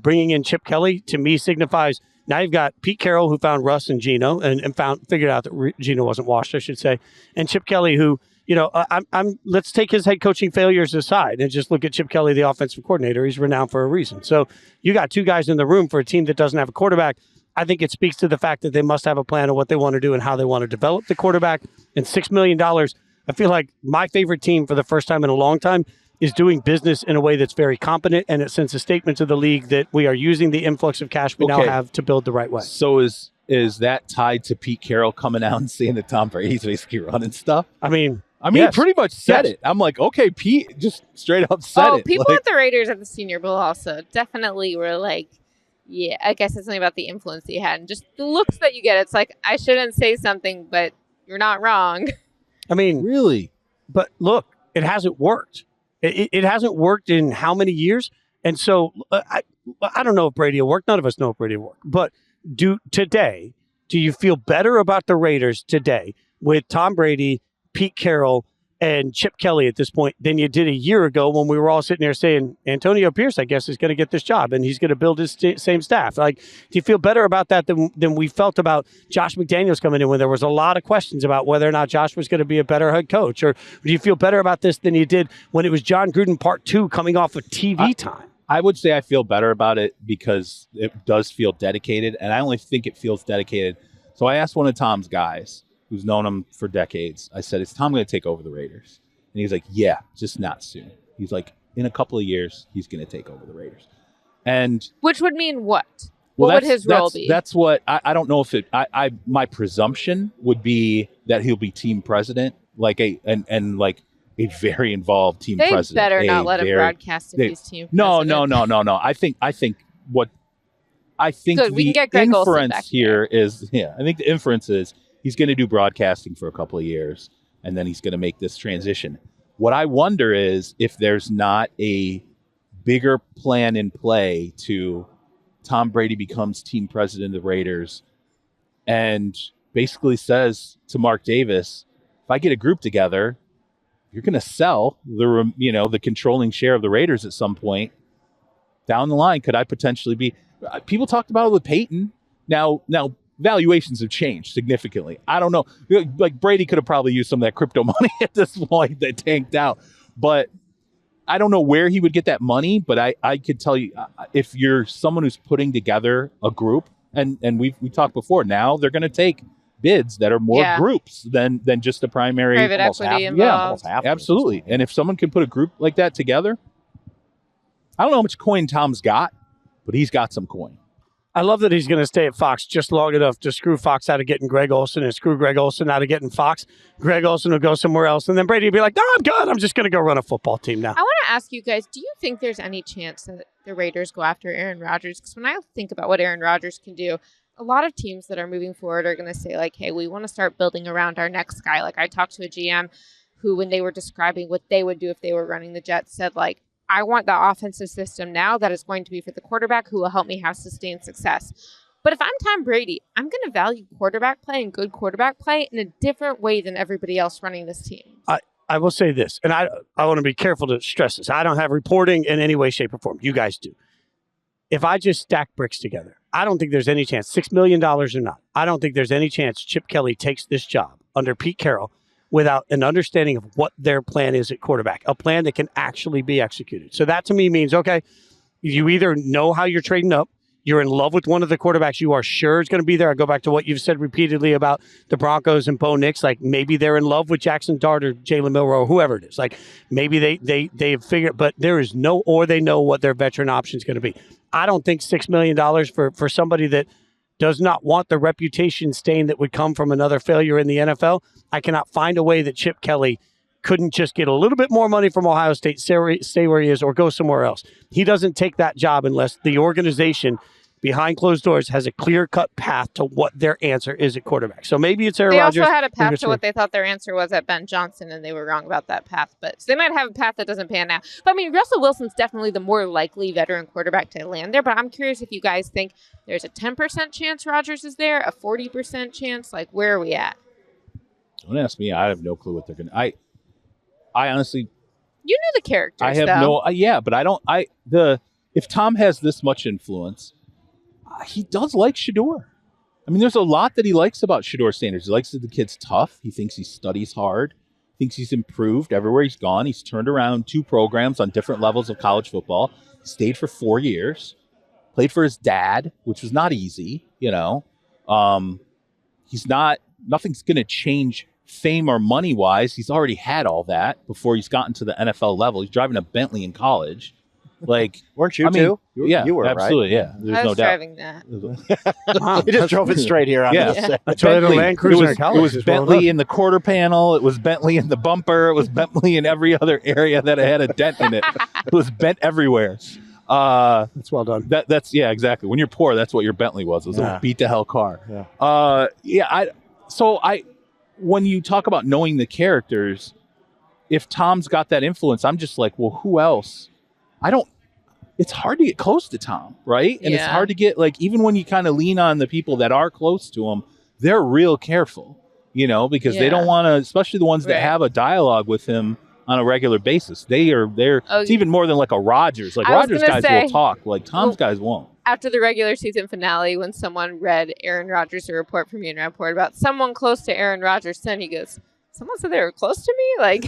bringing in Chip Kelly to me signifies now you've got Pete Carroll, who found Russ and Geno and figured out that Geno wasn't washed, I should say. And Chip Kelly, who, let's take his head coaching failures aside and just look at Chip Kelly, the offensive coordinator. He's renowned for a reason. So you got 2 guys in the room for a team that doesn't have a quarterback. I think it speaks to the fact that they must have a plan of what they want to do and how they want to develop the quarterback. And $6 million, I feel like my favorite team for the first time in a long time is doing business in a way that's very competent, and it sends a statement to the league that we are using the influx of cash we now have to build the right way. So is that tied to Pete Carroll coming out and saying that Tom Brady's basically running stuff? I mean, I mean, Yes. he pretty much said Yes. it. I'm like, okay, Pete just straight up said it. People Like, at the Raiders at the Senior Bowl also definitely were like, yeah, I guess it's something about the influence he had and just the looks that you get. It's like, I shouldn't say something, but you're not wrong. I mean, really? but look, it hasn't worked. It hasn't worked in how many years? And so I don't know if Brady will work. None of us know if Brady will work. But do you feel better about the Raiders today with Tom Brady, Pete Carroll, and Chip Kelly at this point than you did a year ago when we were all sitting there saying Antonio Pierce, I guess, is going to get this job and he's going to build his same staff? Like, do you feel better about that than we felt about Josh McDaniels coming in when there was a lot of questions about whether or not Josh was going to be a better head coach? Or do you feel better about this than you did when it was John Gruden Part 2 coming off of TV time? I would say I feel better about it because it does feel dedicated, and I only think it feels dedicated. So I asked one of Tom's guys who's known him for decades. I said, is Tom going to take over the Raiders? And he's like, yeah, just not soon. He's like, in a couple of years, he's going to take over the Raiders. And Which would mean what? What would his role be? That's what I don't know if it. My presumption would be that he'll be team president, like a very involved team they president. Better not let him broadcast if he's team president. No. I think Good, we can get Greg Olsen inference back here is, I think the inference is he's going to do broadcasting for a couple of years and then he's going to make this transition. What I wonder is if there's not a bigger plan in play to Tom Brady becomes team president of the Raiders and basically says to Mark Davis, if I get a group together, you're going to sell the controlling share of the Raiders at some point down the line. Could I potentially be? People talked about it with Peyton. Now valuations have changed significantly. I don't know. Like Brady could have probably used some of that crypto money at this point that tanked out, but I don't know where he would get that money. But I could tell you, if you're someone who's putting together a group, and we talked before, now they're going to take bids that are more groups than just a primary private equity involved. Yeah, absolutely. And if someone can put a group like that together, I don't know how much coin Tom's got, but he's got some coin. I love that he's going to stay at Fox just long enough to screw Fox out of getting Greg Olsen and screw Greg Olsen out of getting Fox. Greg Olsen will go somewhere else, and then Brady will be like, no, I'm good. I'm just going to go run a football team now. I want to ask you guys, do you think there's any chance that the Raiders go after Aaron Rodgers? Because when I think about what Aaron Rodgers can do, a lot of teams that are moving forward are going to say, like, hey, we want to start building around our next guy. Like, I talked to a GM who, when they were describing what they would do if they were running the Jets, said, like, I want the offensive system now that is going to be for the quarterback who will help me have sustained success. But if I'm Tom Brady, I'm going to value quarterback play and good quarterback play in a different way than everybody else running this team. I will say this, and I want to be careful to stress this. I don't have reporting in any way, shape, or form. You guys do. If I just stack bricks together, I don't think there's any chance, $6 million or not, I don't think there's any chance Chip Kelly takes this job under Pete Carroll without an understanding of what their plan is at quarterback, a plan that can actually be executed. So that to me means, okay, you either know how you're trading up, you're in love with one of the quarterbacks you are sure is going to be there. I go back to what you've said repeatedly about the Broncos and Bo Nix. Like, maybe they're in love with Jackson Dart or Jalen Milroe or whoever it is. Like, maybe they've figured, but there is or they know what their veteran option is going to be. I don't think $6 million for somebody that does not want the reputation stain that would come from another failure in the NFL. I cannot find a way that Chip Kelly couldn't just get a little bit more money from Ohio State, stay where he is, or go somewhere else. He doesn't take that job unless the organization behind closed doors has a clear-cut path to what their answer is at quarterback. So maybe it's Aaron Rodgers. They also had a path to what they thought their answer was at Ben Johnson, and they were wrong about that path. But so they might have a path that doesn't pan out. But, I mean, Russell Wilson's definitely the more likely veteran quarterback to land there. But I'm curious if you guys think there's a 10% chance Rodgers is there, a 40% chance. Like, where are we at? Don't ask me. I have no clue what they're going to. I honestly. You know the characters, I have though. but I don't. If Tom has this much influence, he does like Shedeur. I mean, there's a lot that he likes about Shedeur Sanders. He likes that the kid's tough. He thinks he studies hard. He thinks he's improved everywhere he's gone. He's turned around 2 programs on different levels of college football. He stayed for 4 years. Played for his dad, which was not easy, Nothing's going to change fame or money-wise. He's already had all that before he's gotten to the NFL level. He's driving a Bentley in college. Like, Weren't you I mean, too? You were, absolutely, right? yeah. There's I no was doubt. driving that. Wow. He just drove it straight here. On Yeah. the set. That's why they have a Bentley. Land Cruiser in college. It was It's well Bentley done. in the quarter panel. It was Bentley in the bumper. It was Bentley in every other area that had a dent in it. It was bent everywhere. That's well done. That's exactly. When you're poor, that's what your Bentley was. It was Yeah. a beat to hell car. Yeah. When you talk about knowing the characters, if Tom's got that influence, I'm just like, well, who else? It's hard to get close to Tom, right? And it's Yeah. hard to get, like, even when you kind of lean on the people that are close to him, they're real careful, because they don't want to, especially the ones that Right. have a dialogue with him on a regular basis. It's even more than like a Rodgers. Like, I was Rodgers gonna guys say- will talk. Like, Tom's guys won't. After the regular season finale, when someone read Aaron Rodgers' report from Ian Rappaport about someone close to Aaron Rodgers' son, he goes, someone said they were close to me? Like,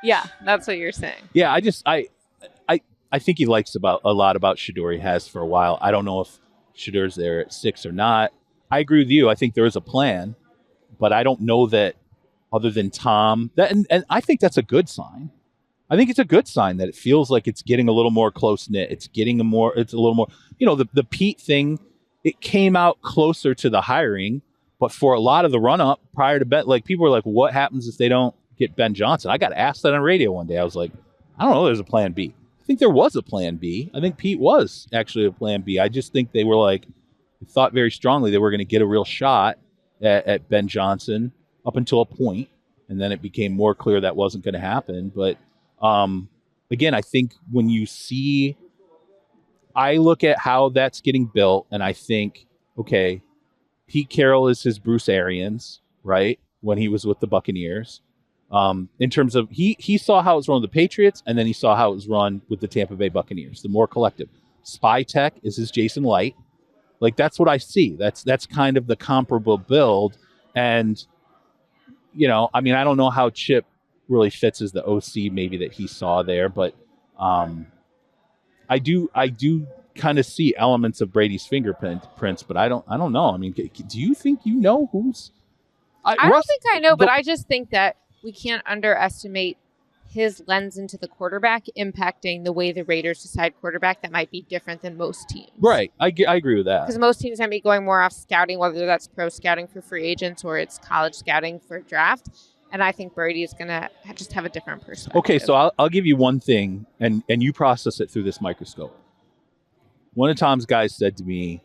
yeah, that's what you're saying. Yeah, I think he likes a lot about Shador. He has for a while. I don't know if Shador's there at 6 or not. I agree with you. I think there is a plan, but I don't know that other than Tom. And I think that's a good sign. I think it's a good sign that it feels like it's getting a little more close knit. It's a little more, the Pete thing, it came out closer to the hiring, but for a lot of the run up prior to Ben, like, people were like, what happens if they don't get Ben Johnson? I got asked that on radio one day. I was like, I don't know. There's a plan B. I think there was a plan B. I think Pete was actually a plan B. I just think they were like, thought very strongly they were going to get a real shot at Ben Johnson up until a point, and then it became more clear that wasn't going to happen. But again, I think when you see, I look at how that's getting built, and I think, okay, Pete Carroll is his Bruce Arians, right? When he was with the Buccaneers. In terms of, he saw how it was run with the Patriots, and then he saw how it was run with the Tampa Bay Buccaneers, the more collective. Spy Tech is his Jason Light. Like, that's what I see. That's kind of the comparable build. And, I don't know how Chip really fits as the OC maybe that he saw there, but I do kind of see elements of Brady's fingerprints, but I don't know. I mean, do you think who's? I don't think I know, but I just think that we can't underestimate his lens into the quarterback impacting the way the Raiders decide quarterback. That might be different than most teams. Right. I agree with that. Because most teams might be going more off scouting, whether that's pro scouting for free agents or it's college scouting for draft. And I think Brady is going to just have a different perspective. Okay, so I'll give you one thing, and you process it through this microscope. One of Tom's guys said to me,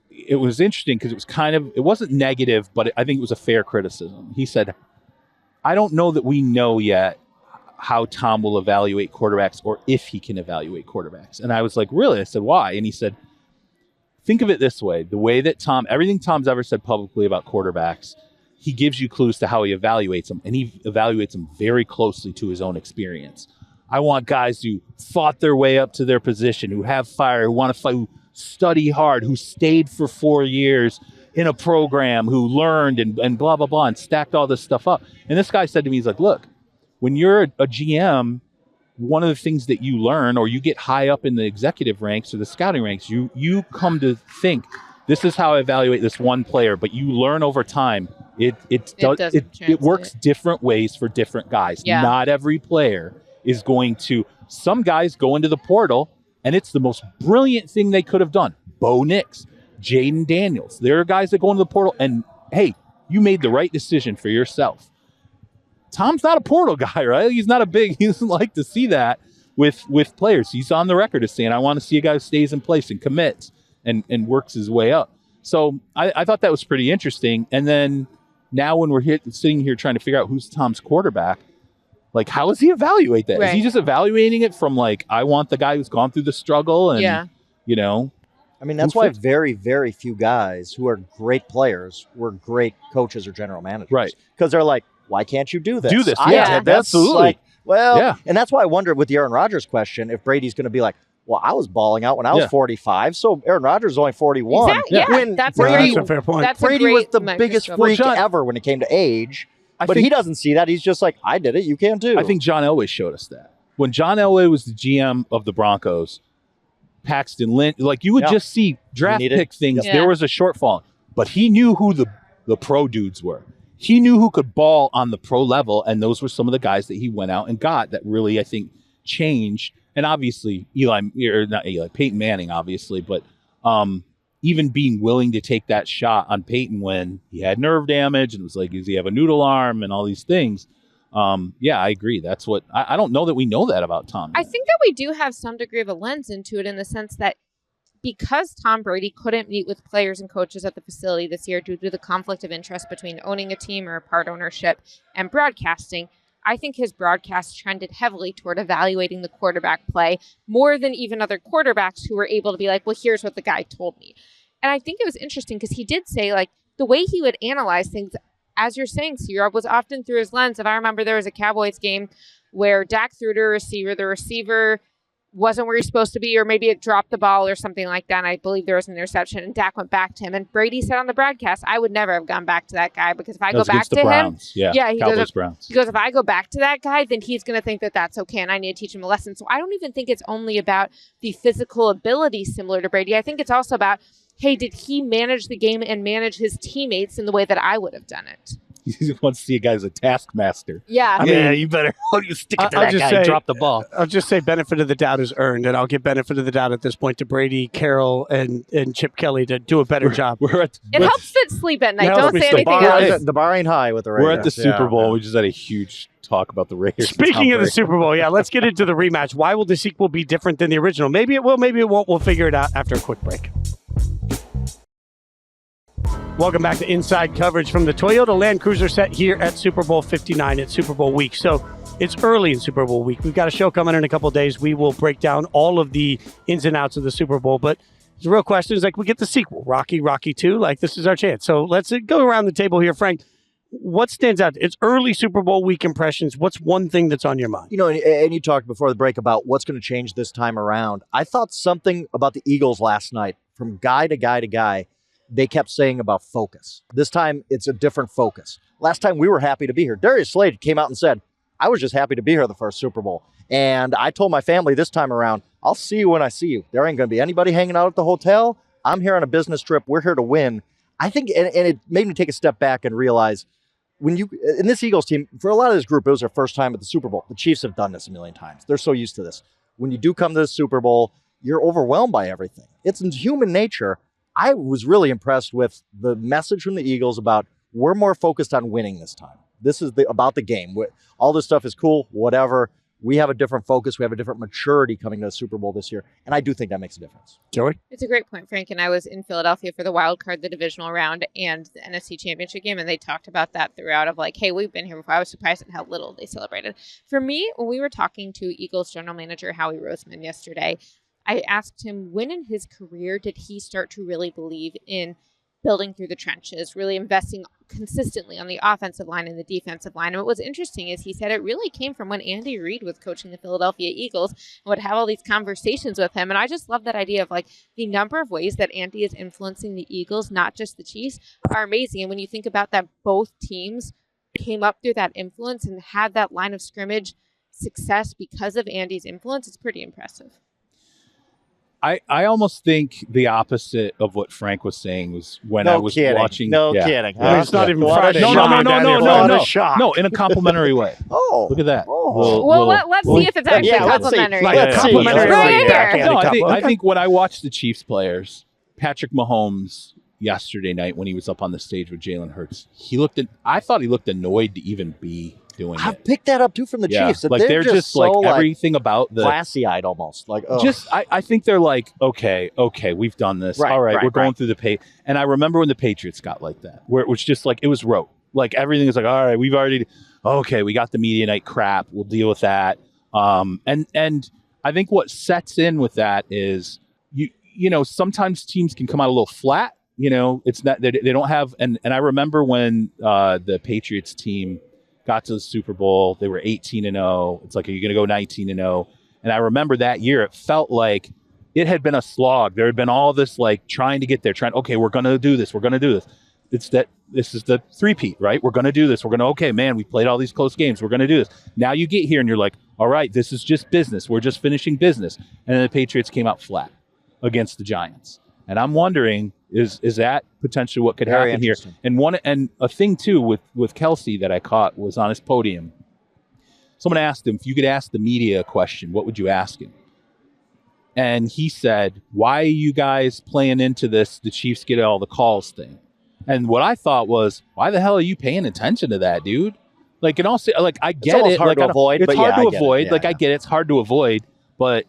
it was interesting because it wasn't negative, but I think it was a fair criticism. He said, I don't know that we know yet how Tom will evaluate quarterbacks or if he can evaluate quarterbacks. And I was like, really? I said, why? And he said, think of it this way. The way that everything Tom's ever said publicly about quarterbacks, he gives you clues to how he evaluates them, and he evaluates them very closely to his own experience. I want guys who fought their way up to their position, who have fire, who want to fight, who study hard, who stayed for 4 years in a program, who learned and blah, blah, blah, and stacked all this stuff up. And this guy said to me, he's like, look, when you're a GM, one of the things that you learn, or you get high up in the executive ranks or the scouting ranks, you come to think, this is how I evaluate this one player, but you learn over time. It works different ways for different guys. Yeah. Not every player is going to. Some guys go into the portal, and it's the most brilliant thing they could have done. Bo Nix, Jaden Daniels. There are guys that go into the portal, and hey, you made the right decision for yourself. Tom's not a portal guy, right? He doesn't like to see that with players. He's on the record as saying, I want to see a guy who stays in place and commits and works his way up. So I thought that was pretty interesting. And then now when we're sitting here trying to figure out who's Tom's quarterback, like, how does he evaluate that? Right. Is he just evaluating it from, like, I want the guy who's gone through the struggle and, I mean, that's why very, very few guys who are great players were great coaches or general managers. Right. Because they're like, why can't you do this? Do this. I Yeah, did this. absolutely. Like, well, Yeah. and that's why I wondered with the Aaron Rodgers question if Brady's going to be like, well, I was balling out when I was 45, so Aaron Rodgers is only 41. Exactly. Yeah, When that's Brady, That's a fair point. Brady was the biggest freak John, ever when it came to age. I But think- he doesn't see that. He's just like, I did it. You can too. I think John Elway showed us that. When John Elway was the GM of the Broncos, Paxton Lynch, like, you would just see draft pick things. Yeah. There was a shortfall, but he knew who the pro dudes were. He knew who could ball on the pro level, and those were some of the guys that he went out and got that really, I think, changed and obviously Peyton Manning, obviously, but even being willing to take that shot on Peyton when he had nerve damage and it was like, does he have a noodle arm and all these things? Yeah, I agree. That's what I don't know that we know that about Tom. I think that we do have some degree of a lens into it in the sense that because Tom Brady couldn't meet with players and coaches at the facility this year due to the conflict of interest between owning a team or a part ownership and broadcasting, I think his broadcast trended heavily toward evaluating the quarterback play more than even other quarterbacks who were able to be like, well, here's what the guy told me. And I think it was interesting because he did say, like, the way he would analyze things, as you're saying, C-Rob, was often through his lens. If I remember, there was a Cowboys game where Dak threw to a receiver, the receiver wasn't where he's supposed to be, or maybe it dropped the ball or something like that. And I believe there was an interception, and Dak went back to him. And Brady said on the broadcast, I would never have gone back to that guy because if I go back to him, he goes, if I go back to that guy, then he's going to think that that's okay, and I need to teach him a lesson. So I don't even think it's only about the physical ability similar to Brady. I think it's also about, hey, did he manage the game and manage his teammates in the way that I would have done it? He wants to see a guy as a taskmaster. Yeah. I mean, you better you stick it to that guy and drop the ball. I'll just say benefit of the doubt is earned, and I'll give benefit of the doubt at this point to Brady, Carroll, and Chip Kelly to do a better job. It helps Fitz sleep at night. Don't say anything else. The bar ain't high with the Raiders. We're at the Super Bowl. We just had a huge talk about the Raiders. Speaking of the Super Bowl, let's get into the rematch. Why will the sequel be different than the original? Maybe it will, maybe it won't. We'll figure it out after a quick break. Welcome back to Inside Coverage from the Toyota Land Cruiser set here at Super Bowl 59 at Super Bowl week. So it's early in Super Bowl week. We've got a show coming in a couple of days. We will break down all of the ins and outs of the Super Bowl. But the real question is, like, we get the sequel, Rocky 2. Like, this is our chance. So let's go around the table here. Frank, what stands out? It's early Super Bowl week impressions. What's one thing that's on your mind? You know, and you talked before the break about what's going to change this time around. I thought something about the Eagles last night, from guy to guy to guy, they kept saying about focus. This time, it's a different focus. Last time, we were happy to be here. Darius Slade came out and said, I was just happy to be here the first Super Bowl. And I told my family this time around, I'll see you when I see you. There ain't going to be anybody hanging out at the hotel. I'm here on a business trip. We're here to win. I think, and it made me take a step back and realize, when you, in this Eagles team, for a lot of this group, it was their first time at the Super Bowl. The Chiefs have done this a million times. They're so used to this. When you do come to the Super Bowl, you're overwhelmed by everything. It's in human nature. I was really impressed with the message from the Eagles about we're more focused on winning this time. This is about the game. All this stuff is cool, whatever. We have a different focus. We have a different maturity coming to the Super Bowl this year. And I do think that makes a difference. Joey? It's a great point, Frank. And I was in Philadelphia for the wild card, the divisional round, and the NFC Championship game. And they talked about that throughout of like, hey, we've been here before. I was surprised at how little they celebrated. For me, when we were talking to Eagles general manager Howie Roseman yesterday, I asked him when in his career did he start to really believe in building through the trenches, really investing consistently on the offensive line and the defensive line. And what was interesting is he said it really came from when Andy Reid was coaching the Philadelphia Eagles and would have all these conversations with him. And I just love that idea of like the number of ways that Andy is influencing the Eagles, not just the Chiefs, are amazing. And when you think about that, both teams came up through that influence and had that line of scrimmage success because of Andy's influence, it's pretty impressive. I almost think the opposite of what Frank was saying was when I was watching. No kidding. It's not even Friday. No, in a complimentary way. Oh. Look at that. Let's see if it's actually complimentary. I think when I watched the Chiefs players, Patrick Mahomes yesterday night when he was up on the stage with Jalen Hurts, I thought he looked annoyed to even be doing it. I've picked that up too from the Chiefs. Like they're just like everything about the glassy-eyed almost. Like I think they're like, okay, we've done this. All right, we're going through the pay. And I remember when the Patriots got like that, where it was just like it was rote. Like everything is like, all right, we got the media night crap. We'll deal with that. And I think what sets in with that is you know sometimes teams can come out a little flat. You know, it's not they don't have and I remember when the Patriots team got to the Super Bowl, they were 18-0. It's like, are you going to go 19-0? And I remember that year, it felt like it had been a slog. There had been all this like trying to get there, okay, we're going to do this. We're going to do this. It's that this is the three-peat, right? We're going to do this. We're going to, okay, man, we played all these close games. We're going to do this. Now you get here and you're like, all right, this is just business. We're just finishing business. And then the Patriots came out flat against the Giants. And I'm wondering, is that potentially what could happen here? And a thing too with Kelsey that I caught was on his podium. Someone asked him, if you could ask the media a question, what would you ask him? and he said, "Why are you guys playing into this? The Chiefs get all the calls thing." And what I thought was, "Why the hell are you paying attention to that, dude?" Like, and also, like, I get it's it. Hard like, to avoid, it's hard to avoid. Yeah, like, I get it. It's hard to avoid, but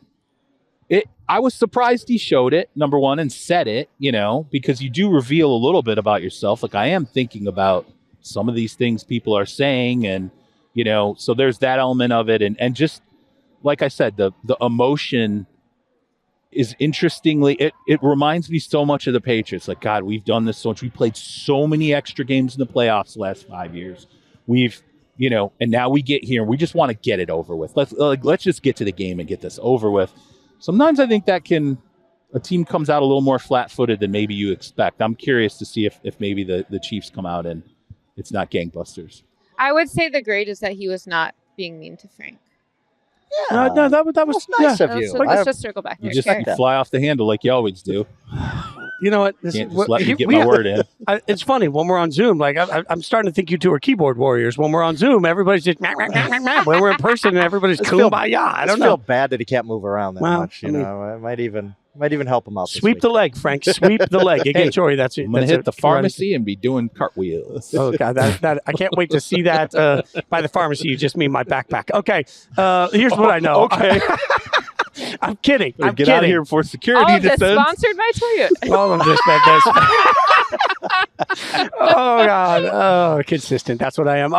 I was surprised he showed it, number one, and said it, because you do reveal a little bit about yourself. Like, I am thinking about some of these things people are saying, and, so there's that element of it. And just, like I said, the emotion is interestingly, it reminds me so much of the Patriots. Like, God, we've done this so much. We played so many extra games in the playoffs the last 5 years. We've, and now we get here and we just want to get it over with. Let's just get to the game and get this over with. Sometimes I think that a team comes out a little more flat-footed than maybe you expect. I'm curious to see if maybe the Chiefs come out and it's not gangbusters. I would say the grade is that he was not being mean to Frank. Yeah. No, that was nice yeah. of you. Let's just circle back. You just fly off the handle like you always do. You know what? Can't just let me get my word in. It's funny when we're on Zoom. Like I'm starting to think you two are keyboard warriors. When we're on Zoom, everybody's just when we're in person, everybody's kumbaya. I don't feel bad that he can't move around that much. It might even help him out. Sweep the leg, Frank. Sweep the leg. Again, Jori, that's it. I'm gonna hit the pharmacy and be doing cartwheels. Oh God, that I can't wait to see that. By the pharmacy, you just mean my backpack. Okay, here's what I know. Okay. I'm kidding. I'm Get kidding. out of here before security All of this descends. sponsored by Toyota. All of this, oh God. Oh, consistent. That's what I am.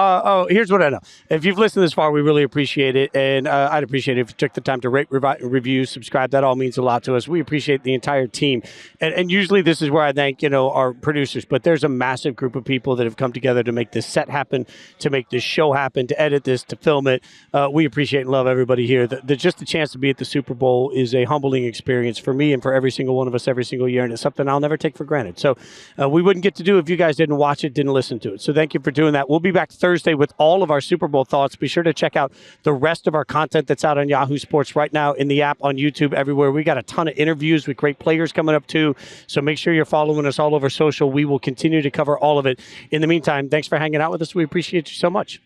Here's what I know. If you've listened this far, we really appreciate it. And I'd appreciate it if you took the time to rate, review, subscribe. That all means a lot to us. We appreciate the entire team. And usually this is where I thank, our producers. But there's a massive group of people that have come together to make this set happen, to make this show happen, to edit this, to film it. We appreciate and love everybody here. Just the chance to be at the Super Bowl is a humbling experience for me and for every single one of us every single year. And it's something I'll never take for granted. So we wouldn't get to do if you guys didn't watch it, didn't listen to it. So thank you for doing that. We'll be back Thursday with all of our Super Bowl thoughts. Be sure to check out the rest of our content that's out on Yahoo Sports right now, in the app, on YouTube, everywhere. We got a ton of interviews with great players coming up too. So make sure you're following us all over social. We will continue to cover all of it. In the meantime, thanks for hanging out with us. We appreciate you so much.